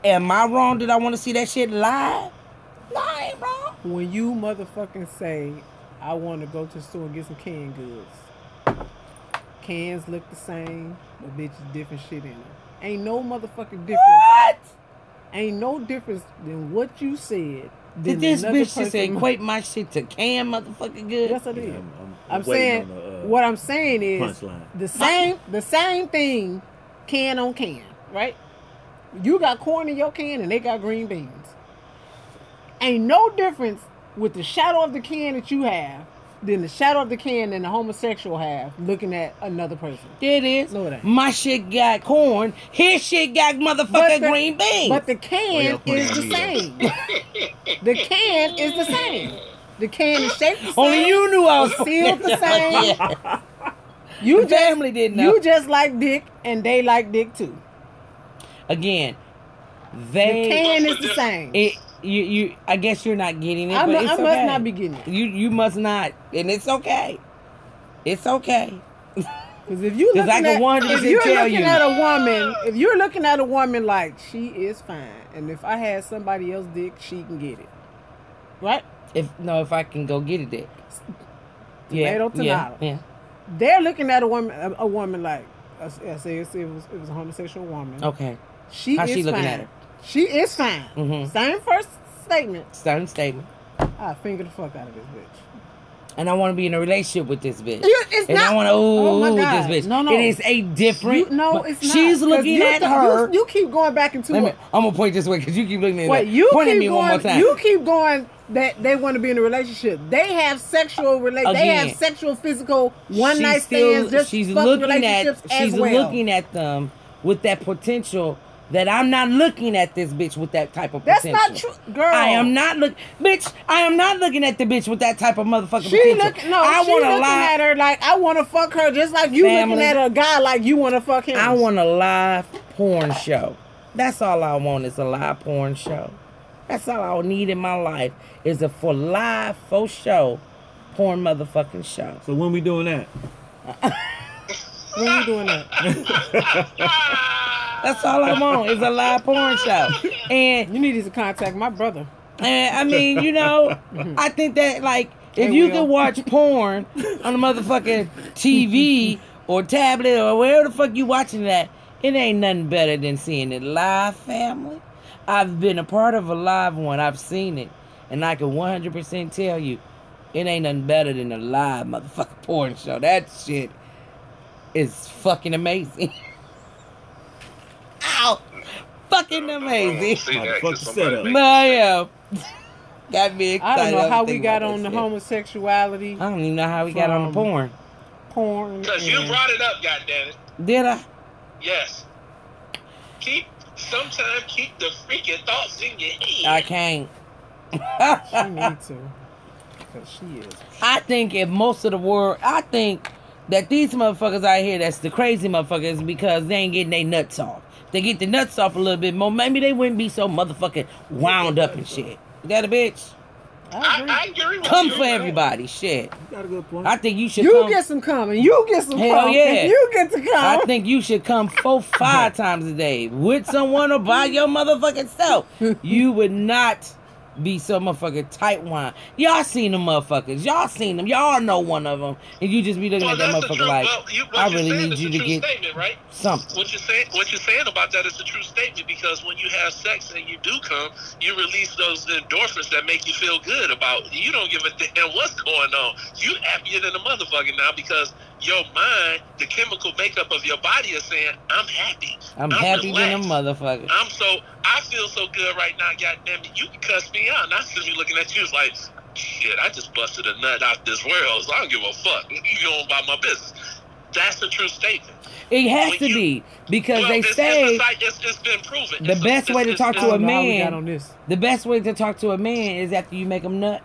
am I wrong? Did I want to see that shit live? No, I ain't wrong. When you motherfucking say, I want to go to the store and get some canned goods. Cans look the same, but bitches different shit in them. Ain't no motherfucking difference. What? Ain't no difference than what you said. Did this bitch just equate my shit to can motherfucking good? Yes, I did. I'm saying, what I'm saying is the same thing can on can, right? You got corn in your can and they got green beans. Ain't no difference with the shadow of the can that you have than the shadow of the can that the homosexual have looking at another person. It is. No, it ain't. My shit got corn. His shit got motherfucking green beans. But the can is the same. The can is the same. The can is shaped the same. Only you knew I was sealed the same. Yeah. You family didn't know. You just like dick and they like dick too. Again, the can is the same. You I guess you're not getting it. I but must not be getting it. You must not, and it's okay. It's okay. Because if you I can 100% tell you. If you're looking at a woman like she is fine, and if I had somebody else's dick, she can get it, right? If I can go get it, dick. Tomato. They're looking at a woman like, say it was a homosexual woman. Okay. How's she looking at her? She is fine. Mm-hmm. Same first statement. Same statement. I finger the fuck out of this bitch. And I want to be in a relationship with this bitch. I want to ooh this bitch. No. It is a different. It's not. She's looking at her. You keep going back into it. I'm gonna point this way because you keep looking at me. Point at me one more time. You keep going that they want to be in a relationship. They have sexual They have sexual, physical, one night stands. She's looking at them with that potential. That I'm not looking at this bitch with that type of potential. That's not true, girl. I am not looking at the bitch with that type of motherfucking potential. I want to lie at her like I want to fuck her, just like you looking at a guy like you want to fuck him. I want a live porn show. That's all I want is a live porn show. That's all I need in my life is a for show porn motherfucking show. So when we doing that? When we doing that? That's all I want is a live porn show. And you need to contact my brother. And I mean, I think that like if you can watch porn on a motherfucking TV or tablet or wherever the fuck you watching that, it ain't nothing better than seeing it live, family. I've been a part of a live one. I've seen it. And I can 100% tell you, it ain't nothing better than a live motherfucking porn show. That shit is fucking amazing. Ow! Fucking amazing. No, got me excited. I don't know how we got on the homosexuality. I don't even know how we got on the porn. Because you brought it up, goddammit. Did I? Yes. Sometimes keep the freaking thoughts in your head. I can't. She needs to. Because she is. I think if most of the world, that these motherfuckers out here, that's the crazy motherfuckers, because they ain't getting their nuts off. They get the nuts off a little bit more, maybe they wouldn't be so motherfucking wound up and shit. You got a bitch? I agree with come for everybody, shit. You got a good point. I think you should come. You get some coming. You get some Hell come. Yeah. You get to come. I think you should come 4-5 times a day with someone or by your motherfucking self. You would not be so motherfucking tight wine. Y'all seen them motherfuckers. Y'all seen them. Y'all know one of them. And you just be looking at that motherfucker like, I really need you to get right? something. What you're saying about that is a true statement, because when you have sex and you do come, you release those endorphins that make you feel good about, you don't give a damn what's going on. You happier than a motherfucker now because your mind, the chemical makeup of your body is saying, I'm happy. I'm happy than a motherfucker. I feel so good right now, goddamn it. You can cuss me out. And I see me looking at you, it's like, shit, I just busted a nut out this world, so I don't give a fuck. You go about my business. That's a true statement. It has to be, because they say it's been proven. The best way to talk to a man, the best way to talk to a man is after you make him nut.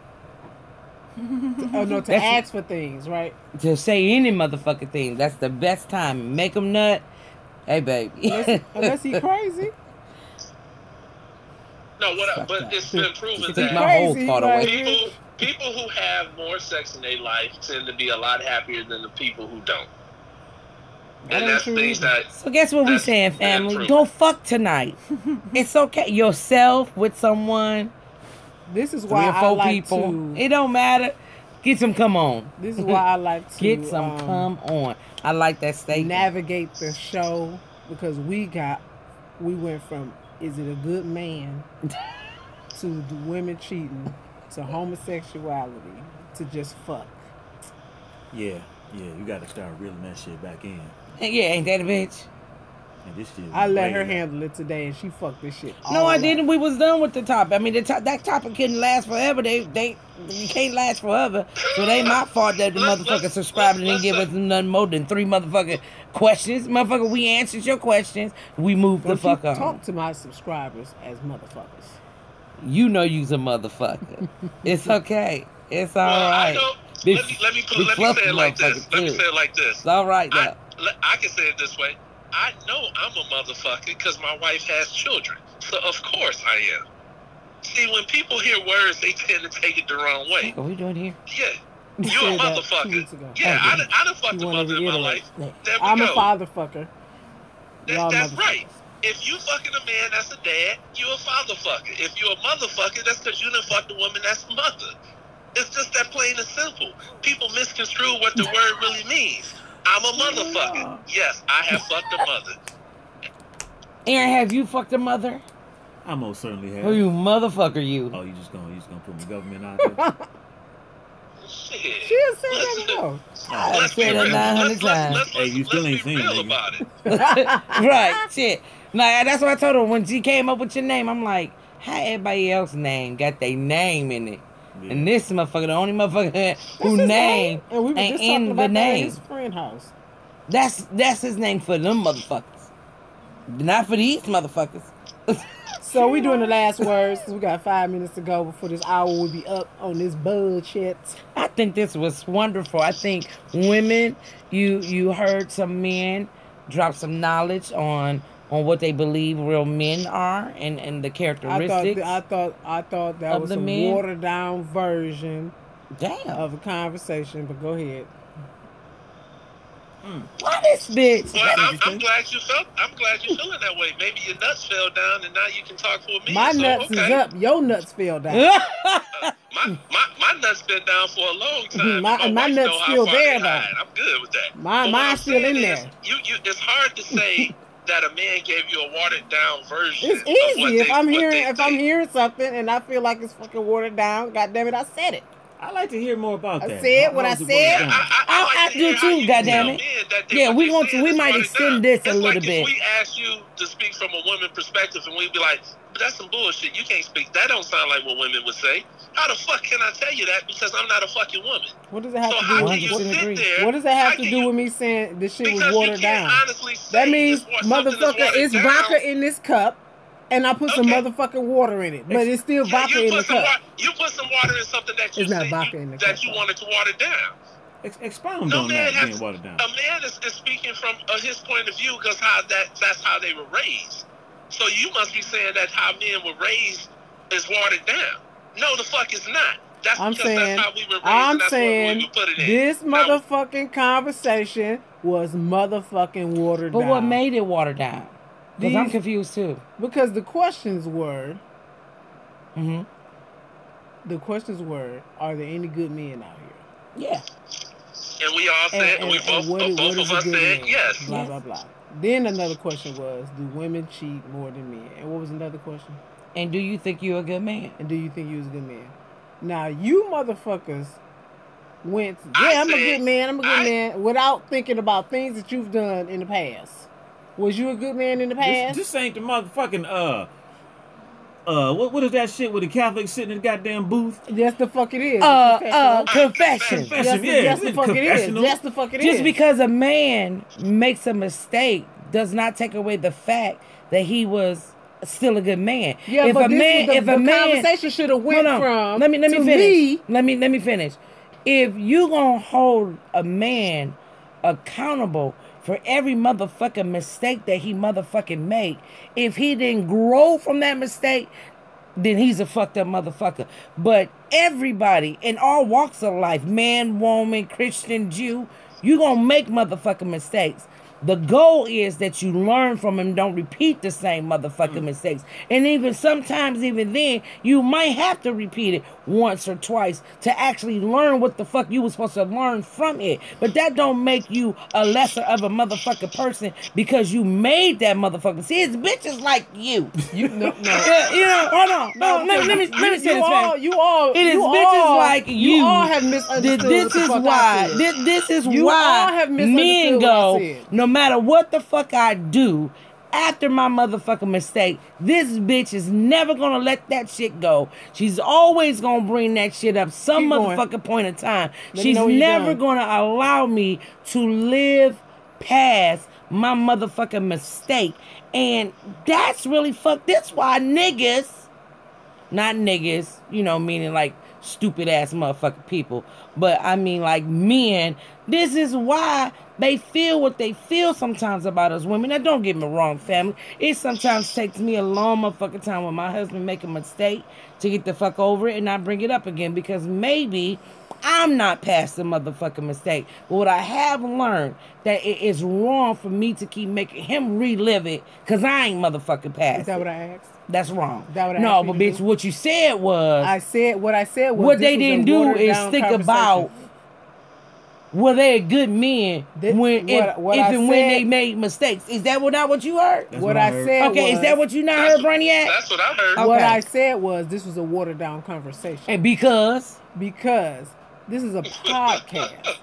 To ask for things, right? To say any motherfucking thing. That's the best time. Make him nut. Hey, baby. Unless he crazy. No, but it's been proven that my whole thought away. People who have more sex in their life tend to be a lot happier than the people who don't. And that's things that. So guess what we saying, family? Go fuck tonight. It's okay. Yourself with someone. This is why I like people. It don't matter. Get some come on. This is why I like to get some come on. I like that statement. Navigate the show, because we went from is it a good man to the women cheating to homosexuality to just fuck. Yeah, you got to start reeling that shit back in. Yeah, ain't that a bitch? I let her handle it today, and she fucked this shit. No, I didn't. We was done with the topic. I mean, that topic couldn't last forever. You can't last forever. So it ain't my fault that the motherfucker subscribed and didn't give us nothing more than 3 motherfucking questions. Motherfucker, we answered your questions. We moved the fuck on. Talk to my subscribers as motherfuckers. You know you's a motherfucker. It's okay. It's all right. Let me say it like this. It's all right now. I can say it this way. I know I'm a motherfucker because my wife has children. So, of course, I am. See, when people hear words, they tend to take it the wrong way. What are we doing here? Yeah. You a motherfucker. Yeah, I done fucked a mother in my life. I'm a father fucker. That's right. If you fucking a man that's a dad, you a father fucker. If you a motherfucker, that's because you done fucked a woman that's a mother. It's just that plain and simple. People misconstrue what the word really means. I'm a motherfucker. Yes, I have fucked a mother. Aaron, have you fucked a mother? I most certainly have. Who you motherfucker you? Oh, you just gonna put my government out there? Shit. She has said that before. I've said it 900 times. Hey, you still ain't seen it, about it. Right, shit. Nah, that's what I told her when she came up with your name. I'm like, how everybody else name got their name in it? Yeah. And this motherfucker, the only motherfucker who name and we were ain't just in talking the about name. That at his friend house. That's his name for them motherfuckers. Not for these motherfuckers. So we doing the last words. We got 5 minutes to go before this hour will be up on this bullshit. I think this was wonderful. I think women, you heard some men drop some knowledge on what they believe real men are and the characteristics. I thought that was a watered down version of a conversation, but go ahead. Why this bitch? Well, I'm glad you feeling that way. Maybe your nuts fell down and now you can talk for me. My nuts is up. Your nuts fell down. My nuts been down for a long time. My nuts still there though. I'm good with that. Mine's still in there. It's hard to say that a man gave you a watered down version. It's easy if I'm hearing something and I feel like it's fucking watered down. God damn it, I said it. I'd like to hear more about that. I said what I said. I do too, goddammit. Yeah, we might extend this a little bit. If we ask you to speak from a woman perspective and we'd be like, but that's some bullshit. You can't speak. That don't sound like what women would say. How the fuck can I tell you that? Because I'm not a fucking woman. What does it have to do with What does it have to do with me saying this shit was watered down? That means, motherfucker, it's vodka in this cup. And I put some motherfucking water in it, but it's still vodka in the cup. You put some water in something that you said that you wanted to water down. Expound on that being watered down. A man is speaking from his point of view because that's how they were raised. So you must be saying that how men were raised is watered down. No, the fuck is not. That's how we were raised. I'm saying this motherfucking conversation was motherfucking watered down. But what made it watered down? Because I'm confused too. Because the questions were, are there any good men out here? Yeah. And we all said, both of us said yes. Blah, blah, blah. Then another question was, do women cheat more than men? And what was another question? And do you think you're a good man? And do you think you was a good man? Now, you motherfuckers went, I'm a good man, without thinking about things that you've done in the past. Was you a good man in the past? This ain't the motherfucking what is that shit with the Catholics sitting in the goddamn booth? Yes, the fuck it is. Confession. Yes, the fuck it is. Yes, the fuck it is. Just because a man makes a mistake does not take away the fact that he was still a good man. Yeah, if a conversation should have went from let me finish. Let me finish. If you gonna hold a man accountable for every motherfucking mistake that he motherfucking make, if he didn't grow from that mistake, then he's a fucked up motherfucker. But everybody in all walks of life, man, woman, Christian, Jew, you gonna make motherfucking mistakes. The goal is that you learn from them, don't repeat the same motherfucking mistakes. And even sometimes, even then, you might have to repeat it once or twice to actually learn what the fuck you were supposed to learn from it. But that don't make you a lesser of a motherfucking person because you made that motherfucker. See, it's bitches like you. Hold on. No, let me say this, man. It is bitches like you. You all have misunderstood. This is why men go, no matter what the fuck I do after my motherfucking mistake, this bitch is never gonna let that shit go. She's always gonna bring that shit up some motherfucking point in time. She's never gonna allow me to live past my motherfucking mistake. And that's really fucked. That's why niggas, not niggas, meaning like stupid ass motherfucking people, but I mean like men, this is why they feel what they feel sometimes about us women. Now don't get me wrong, family, it sometimes takes me a long motherfucking time when my husband make a mistake to get the fuck over it and not bring it up again, because maybe I'm not past the motherfucking mistake. But what I have learned, that it is wrong for me to keep making him relive it, because I ain't motherfucking past Is that it. what I asked? That's wrong. Is that what I No, asked you but to bitch, do? what you said was... What I said was... what this they was a didn't do watered is down think conversation. about... were they good men when if and when they made mistakes? Is that not what you heard? That's What I I heard. said Okay, is that what you not heard, Brainiac? That's what I heard. Okay. What I said was this was a watered down conversation. And because this is a podcast.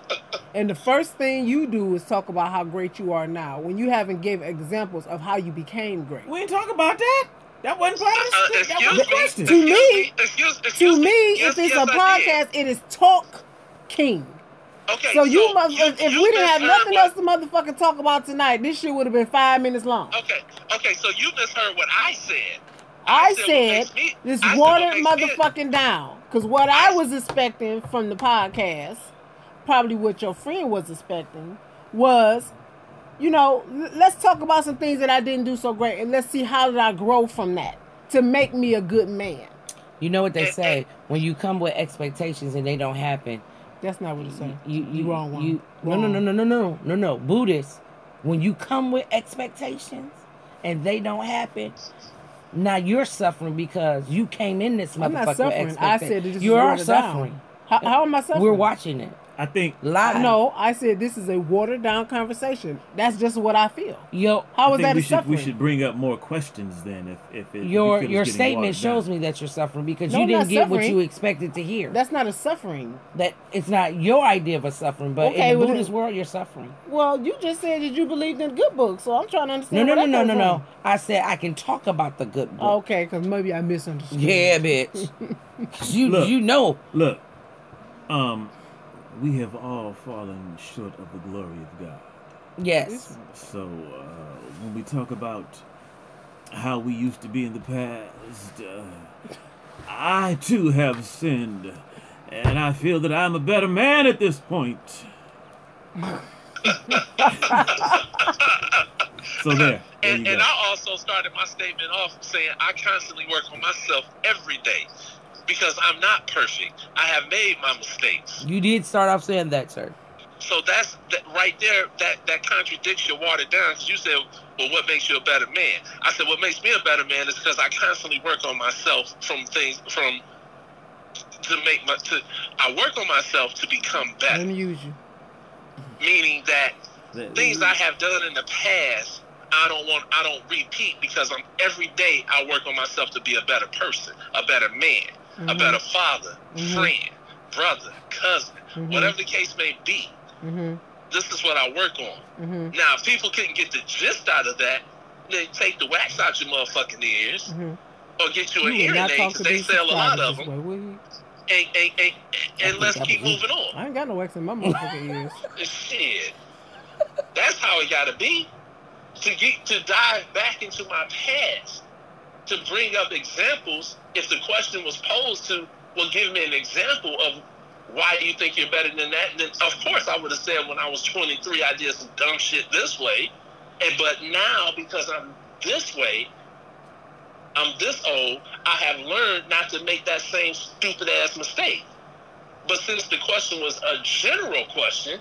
And the first thing you do is talk about how great you are now when you haven't given examples of how you became great. We ain't talk about that. That wasn't part of the that was the question. To me, Excuse me. if it's a podcast, it is Talk King. Okay, So if we didn't have misheard nothing else to motherfucking talk about tonight, this shit would have been 5 minutes long. Okay, so you misheard what I said. I said this watered motherfucking down. Because what I was expecting from the podcast, probably what your friend was expecting, was, let's talk about some things that I didn't do so great, and let's see how did I grow from that to make me a good man. you know what they say, when you come with expectations and they don't happen. That's not what it's saying. You wrong one. No. Buddhists, when you come with expectations and they don't happen, now you're suffering because you came in this motherfucker. I'm not suffering. I said this you is are watered suffering. Down. How am I suffering? We're watching it. I think live. No, I said this is a watered down conversation. That's just what I feel. How is that suffering? We should bring up more questions then. If your statement shows me that you're suffering because you didn't get what you expected to hear. That's not a suffering. That it's not your idea of a suffering, but in the Buddhist world, you're suffering. Well, you just said that you believed in good books, so I'm trying to understand. No. I said I can talk about the good book. Okay, because maybe I misunderstood. Yeah, bitch. you know. Look, we have all fallen short of the glory of God. Yes. So when we talk about how we used to be in the past, I too have sinned, and I feel that I'm a better man at this point. So there and you go. I also started my statement off saying I constantly work on myself every day. Because I'm not perfect. I have made my mistakes. You did start off saying that, sir. So that's right there, that contradicts your watered down. Because you said, well, what makes you a better man? I said, what makes me a better man is because I constantly work on myself I work on myself to become better. Let me use you. Meaning that things I have done in the past, I don't repeat because every day I work on myself to be a better person, a better man, a better father, friend, brother, cousin, whatever the case may be. This is what I work on. Now, if people couldn't get the gist out of that, then take the wax out your motherfucking ears or get you an hearing aid because they sell a lot of them. And let's keep moving on. I ain't got no wax in my motherfucking ears. Shit. That's how it gotta be. To dive back into my past, to bring up examples. If the question was posed to, well, give me an example of why do you think you're better than that? And then, of course, I would have said when I was 23, I did some dumb shit this way. But now, because I'm this way, I'm this old, I have learned not to make that same stupid ass mistake. But since the question was a general question,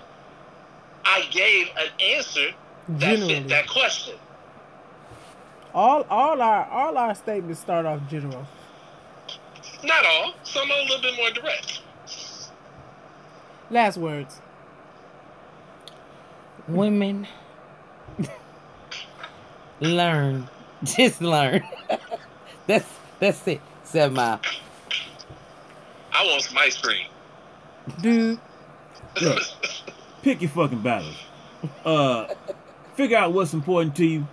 I gave an answer that fit that question. All our statements start off general. Not all. Some are a little bit more direct. Last words. Women learn. Just learn. That's it. 7 Mile. I want some ice cream. Dude. Look, pick your fucking battles. Figure out what's important to you.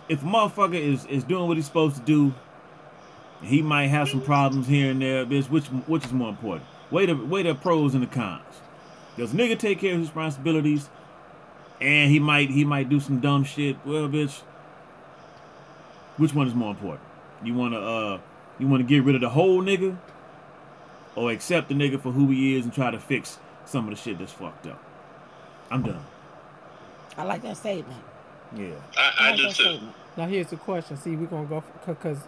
If a motherfucker is doing what he's supposed to do, he might have some problems here and there, bitch. Which is more important? Weigh the pros and the cons. Does nigga take care of his responsibilities, and he might do some dumb shit? Well, bitch, which one is more important? You wanna get rid of the whole nigga, or accept the nigga for who he is and try to fix some of the shit that's fucked up? I'm done. I like that statement. Yeah, I do too. Statement. Now here's the question. See, we're gonna go because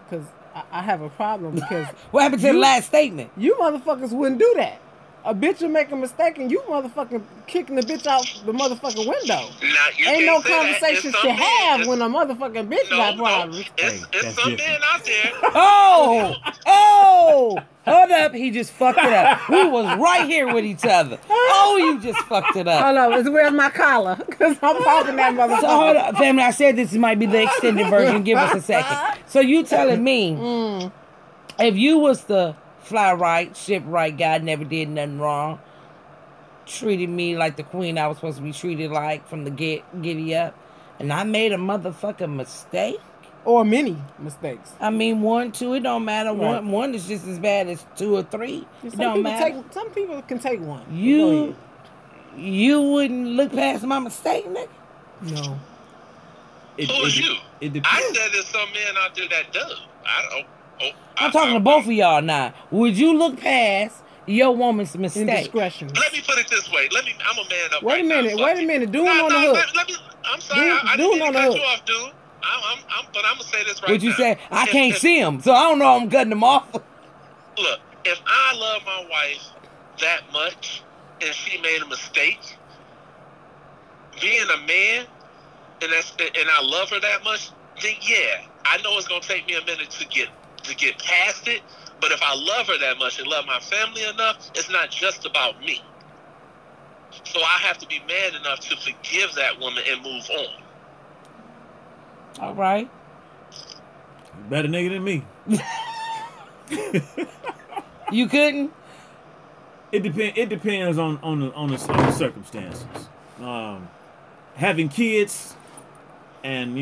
I have a problem because what happened to the last statement? You motherfuckers wouldn't do that. A bitch will make a mistake and you motherfucking kicking the bitch out the motherfucking window. Now, you Ain't can't no say conversations to have when a motherfucking bitch got problems. It's some men out there. Oh, hold up. He just fucked it up. We was right here with each other. Oh, you just fucked it up. Hold on, where's my collar? Because I'm popping that motherfucker. So hold up, family. I said this might be the extended version. Give us a second. So you telling me if you was the fly right, ship right guy, never did nothing wrong, treated me like the queen I was supposed to be treated like from the giddy up, and I made a motherfucking mistake? Or many mistakes. I mean, 1, 2, it don't matter. Right. One is just as bad as 2 or 3. It don't matter. Some people can take one. You wouldn't look past my mistake, nigga? No. Who's you? I said there's some men out there that do. I'm talking to both of y'all now. Would you look past your woman's mistake? Indiscretion. Let me put it this way. I'm a man up. Wait a minute. Doing on the hook. I'm sorry. I didn't mean to cut you off, dude. But I'm gonna say this right now. Would you say I can't see him, so I don't know I'm cutting him off? Look, if I love my wife that much and she made a mistake, being a man, and I love her that much, then yeah, I know it's gonna take me a minute to get past it. But if I love her that much and love my family enough, it's not just about me. So I have to be man enough to forgive that woman and move on. All right. Better nigga than me. You couldn't? It depends on the circumstances. Having kids and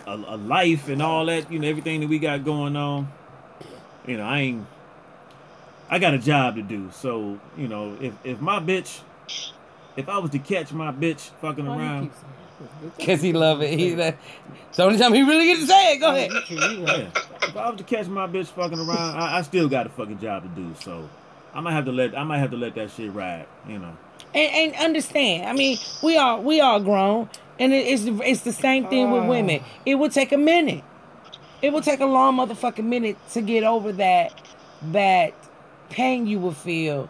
a life and all that, everything that we got going on. I got a job to do. So if my bitch, if I was to catch my bitch fucking around. Because he love it. It's the only time he really gets to say it. Go ahead. Yeah. If I was to catch my bitch fucking around, I still got a fucking job to do. So I might have to let that shit ride. And understand. I mean, we all grown, and it's the same thing with women. It would take a minute. It would take a long motherfucking minute to get over that pain you would feel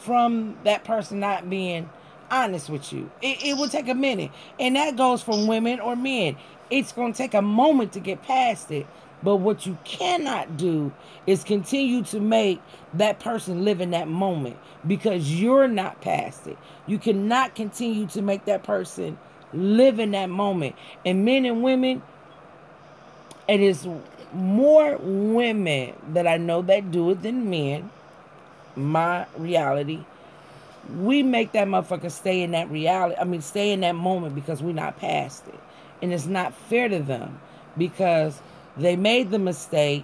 from that person not being honest with you. It will take a minute, and that goes from women or men. It's going to take a moment to get past it, but what you cannot do is continue to make that person live in that moment because you're not past it. You cannot continue to make that person live in that moment. And men and women, it is more women that I know that do it than men. My reality. We make that motherfucker stay in that reality. I mean, stay in that moment because we're not past it. And it's not fair to them because they made the mistake.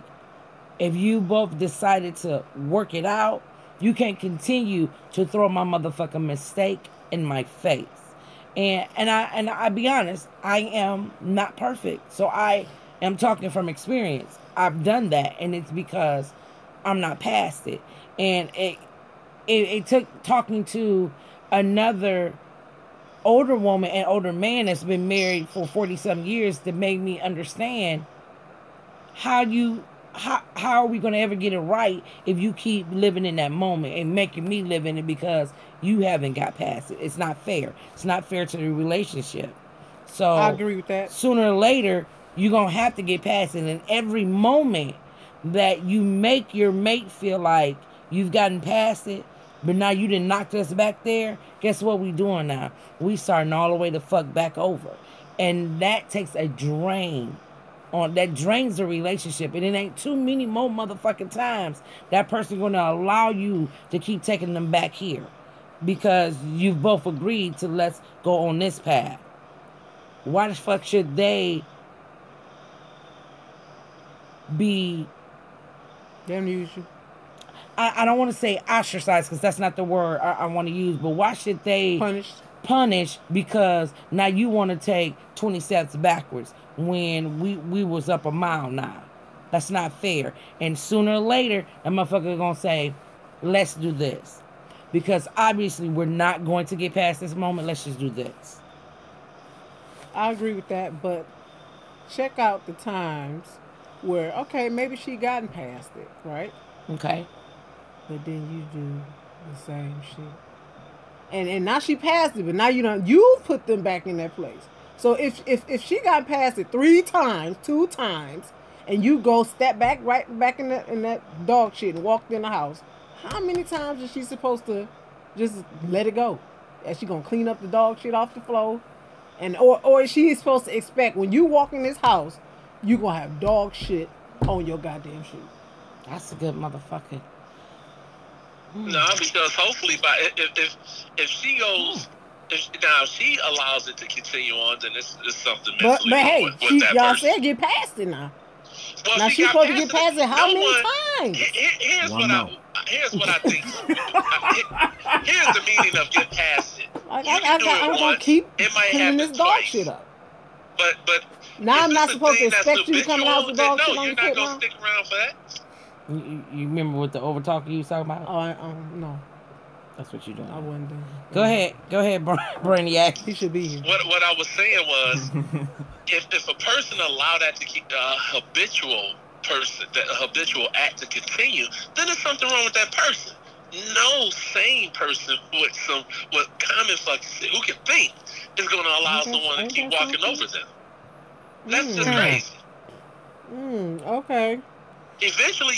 If you both decided to work it out, you can't continue to throw my motherfucking mistake in my face. And I be honest, I am not perfect. So I am talking from experience. I've done that, and it's because I'm not past it. And it took talking to another older woman and older man that's been married for 40-some years to make me understand how are we going to ever get it right if you keep living in that moment and making me live in it because you haven't got past it. It's not fair. It's not fair to the relationship. So I agree with that. Sooner or later, you're going to have to get past it. And every moment that you make your mate feel like you've gotten past it, but now you done knocked us back there, guess what we doing now? We starting all the way the fuck back over. And that takes a drain. That drains the relationship. And it ain't too many more motherfucking times that person going to allow you to keep taking them back here. Because you've both agreed to let's go on this path. Why the fuck should they be... Damn you. I don't want to say ostracized because that's not the word I want to use, but why should they punish because now you want to take 20 steps backwards when we was up a mile now? That's not fair. And sooner or later, that motherfucker gonna say, let's do this. Because obviously we're not going to get past this moment. Let's just do this. I agree with that, but check out the times where, okay, maybe she gotten past it, right? Okay. But then you do the same shit. And now she passed it, but now you put them back in that place. So if she got past it 2 times, and you go step back right back in that dog shit and walked in the house, how many times is she supposed to just let it go? Is she gonna clean up the dog shit off the floor? And or is she supposed to expect when you walk in this house, you gonna have dog shit on your goddamn shoe? That's a good motherfucker. No, because hopefully, if she goes, if she allows it to continue on, then it's something mentally but hey, with that y'all person. Said get past it now. Well, now she's supposed to get past it how many times? Here's what I think. Here's the meaning of get past it. I'm gonna keep cleaning this dog shit up. But now I'm not supposed to expect you to come out with dog shit on your your foot. No, you're not gonna stick around for that. You remember what the overtalker you was talking about? Oh, no. That's what you're doing. I wouldn't do. Go ahead, Brainiac. He should be here. What I was saying was, if a person allowed that to keep habitual act to continue, then there's something wrong with that person. No sane person with common fucking shit who can think is going to allow someone to keep walking over them. That's just crazy. Okay. Eventually,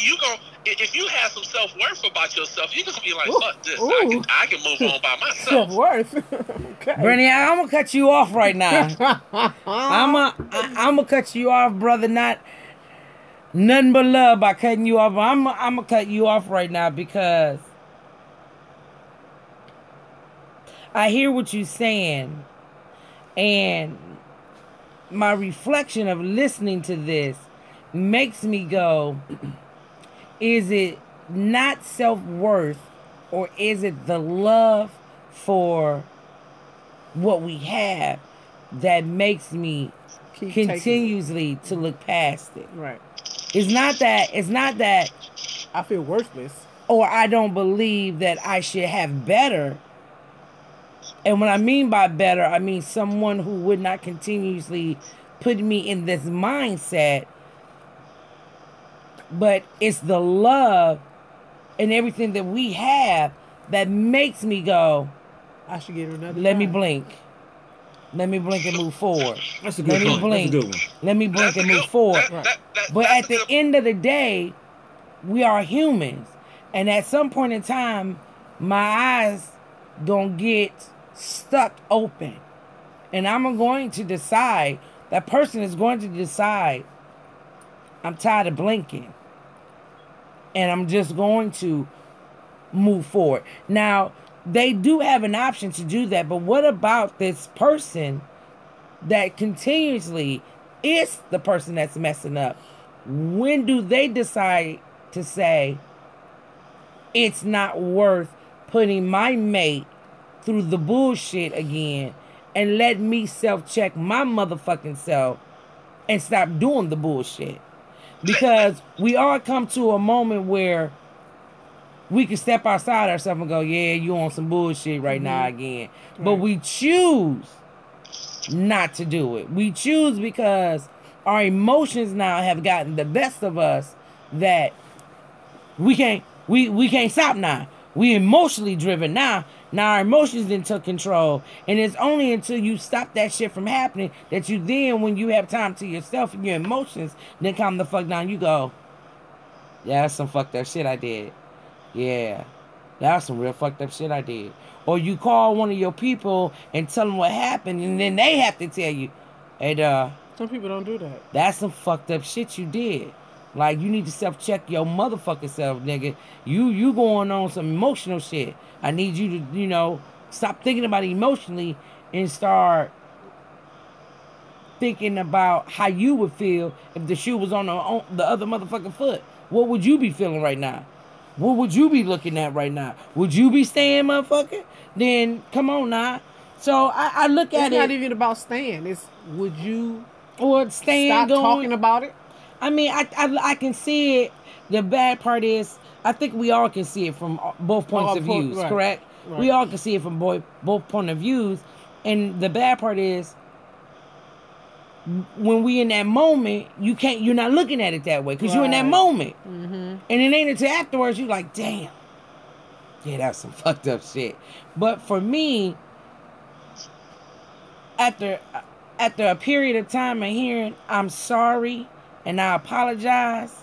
if you have some self-worth about yourself, you're gonna be like, "Fuck this! I can move on by myself." Self-worth. Okay. Brainiac, I'm gonna cut you off right now. I'm gonna cut you off, brother. Nothing but love by cutting you off. I'm gonna cut you off right now because I hear what you're saying, and my reflection of listening to this makes me go, is it not self-worth, or is it the love for what we have that makes me continuously to look past it? Right. It's not that I feel worthless, or I don't believe that I should have better. And what I mean by better, I mean someone who would not continuously put me in this mindset. But it's the love and everything that we have that makes me go, I should get another. Let me blink. Let me blink and move forward. That's a good one. Blink. That's a good one. Let me blink and move forward. But at the end of the day, we are humans. And at some point in time, my eyes don't get stuck open. And I'm going to decide, that person is going to decide, I'm tired of blinking. And I'm just going to move forward. Now, they do have an option to do that, but what about this person that continuously is the person that's messing up? When do they decide to say, it's not worth putting my mate through the bullshit again, and let me self-check my motherfucking self and stop doing the bullshit? Because we all come to a moment where we can step outside ourselves and go, yeah, you on some bullshit right now again. Right. But we choose not to do it. We choose because our emotions now have gotten the best of us, that we can't stop now. We emotionally driven now. Now our emotions then took control. And it's only until you stop that shit from happening that you then, when you have time to yourself and your emotions, then calm the fuck down. You go, yeah, that's some fucked up shit I did. Yeah, that's some real fucked up shit I did. Or you call one of your people and tell them what happened, and then they have to tell you, hey, some people don't do that. That's some fucked up shit you did. Like, you need to self-check your motherfucking self, nigga. You going on some emotional shit. I need you to, stop thinking about it emotionally and start thinking about how you would feel if the shoe was on the other motherfucking foot. What would you be feeling right now? What would you be looking at right now? Would you be staying, motherfucker? Then, come on now. So, I look at it. It's not even about staying. It's, would you stop talking about it? I mean, I can see it. The bad part is, I think we all can see it from both points of views, right. Correct? Right. We all can see it from both point of views. And the bad part is, when we in that moment, you're not looking at it that way, because you're in that moment. Mm-hmm. And it ain't until afterwards you're like, damn, Yeah, that's some fucked up shit. But for me, after a period of time of hearing, I'm sorry and I apologize,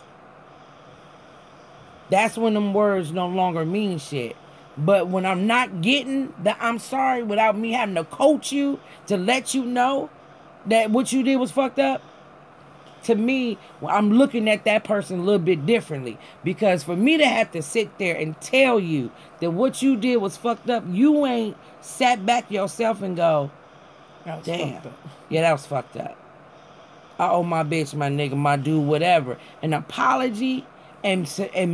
that's when them words no longer mean shit. But when I'm not getting the I'm sorry without me having to coach you to let you know that what you did was fucked up, to me, I'm looking at that person a little bit differently. Because for me to have to sit there and tell you that what you did was fucked up, you ain't sat back yourself and go, damn, yeah, that was fucked up. I owe my bitch, my nigga, my dude, whatever, an apology and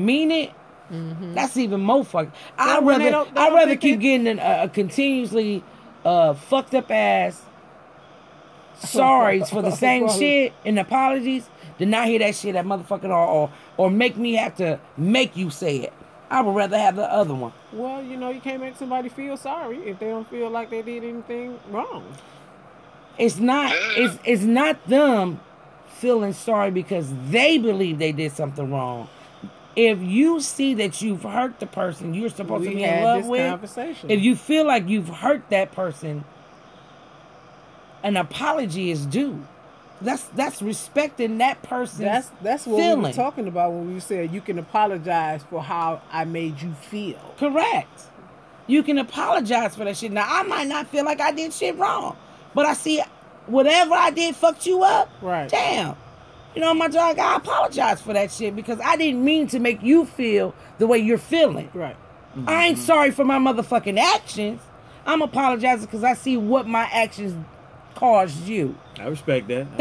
mean it. Mm-hmm. That's even more fucked. I'd rather keep getting a continuously fucked up ass sorries for the same shit and apologies than not hear that shit at motherfucking all or make me have to make you say it. I would rather have the other one. Well, you know, you can't make somebody feel sorry if they don't feel like they did anything wrong. It's not them feeling sorry because they believe they did something wrong. If you see that you've hurt the person you're supposed to be in love with, if you feel like you've hurt that person, an apology is due. That's respecting that person's That's what feeling. we were talking about when we said you can apologize for how I made you feel. Correct. You can apologize for that shit. Now, I might not feel like I did shit wrong, but I see whatever I did fucked you up. Right. Damn. You know, my dog, I apologize for that shit because I didn't mean to make you feel the way you're feeling. Right. Mm-hmm. I ain't sorry for my motherfucking actions. I'm apologizing because I see what my actions caused you. I respect that.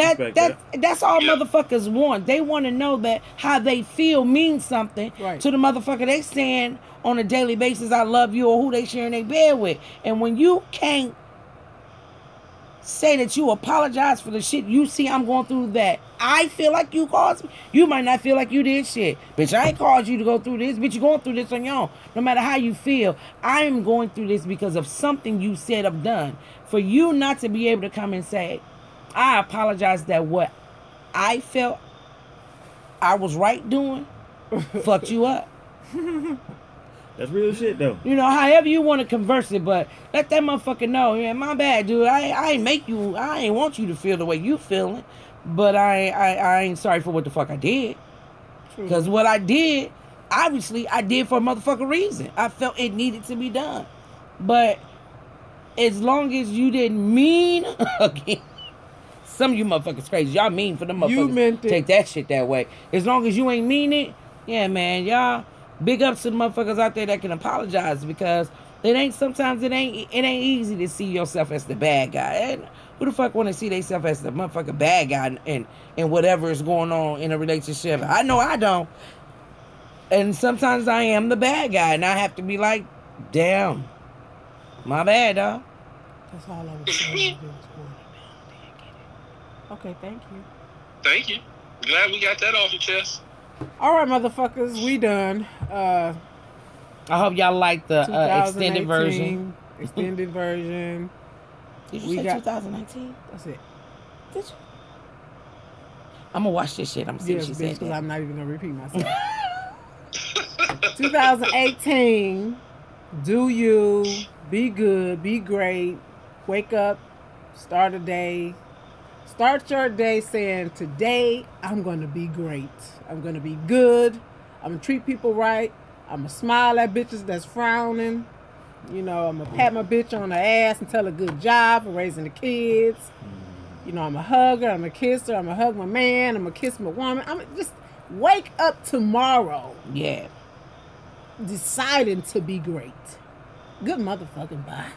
That's all motherfuckers want. They want to know that how they feel means something to the motherfucker they saying on a daily basis, I love you, or who they sharing their bed with. And when you can't say that you apologize for the shit you see I'm going through that I feel like you caused me, you might not feel like you did shit. Bitch, I ain't caused you to go through this. Bitch, you're going through this on your own. No matter how you feel, I am going through this because of something you said or done. For you not to be able to come and say, I apologize that what I felt I was right doing fucked you up. That's real shit, though. You know, however you want to converse it, but let that motherfucker know, yeah, my bad, dude. I ain't want you to feel the way you feeling, but I ain't sorry for what the fuck I did. Because what I did, obviously, I did for a motherfucking reason. I felt it needed to be done. But as long as you didn't mean, again, some of you motherfuckers crazy. Y'all mean for them motherfuckers. You meant it. Take that shit that way. As long as you ain't mean it, yeah, man, y'all. Big ups to the motherfuckers out there that can apologize because sometimes it ain't easy to see yourself as the bad guy. And who the fuck want to see themselves as the motherfucking bad guy and whatever is going on in a relationship? I know I don't. And sometimes I am the bad guy and I have to be like, damn, my bad, dog. That's all I was saying. Okay, thank you. Thank you. Glad we got that off your chest. All right, motherfuckers, we done. I hope y'all like the extended version. Extended version. Did you say 2019? That's it. Did you? I'm gonna watch this shit. I'm gonna see what she said. Because I'm not even gonna repeat myself. 2018. Do you be good? Be great. Wake up. Start a day. Start your day saying, today, I'm going to be great. I'm going to be good. I'm going to treat people right. I'm going to smile at bitches that's frowning. You know, I'm going to pat my bitch on the ass and tell her good job for raising the kids. You know, I'm going to hug her. I'm going to kiss her. I'm going to hug my man. I'm going to kiss my woman. I'm going to just wake up tomorrow. Yeah. Deciding to be great. Good motherfucking bye.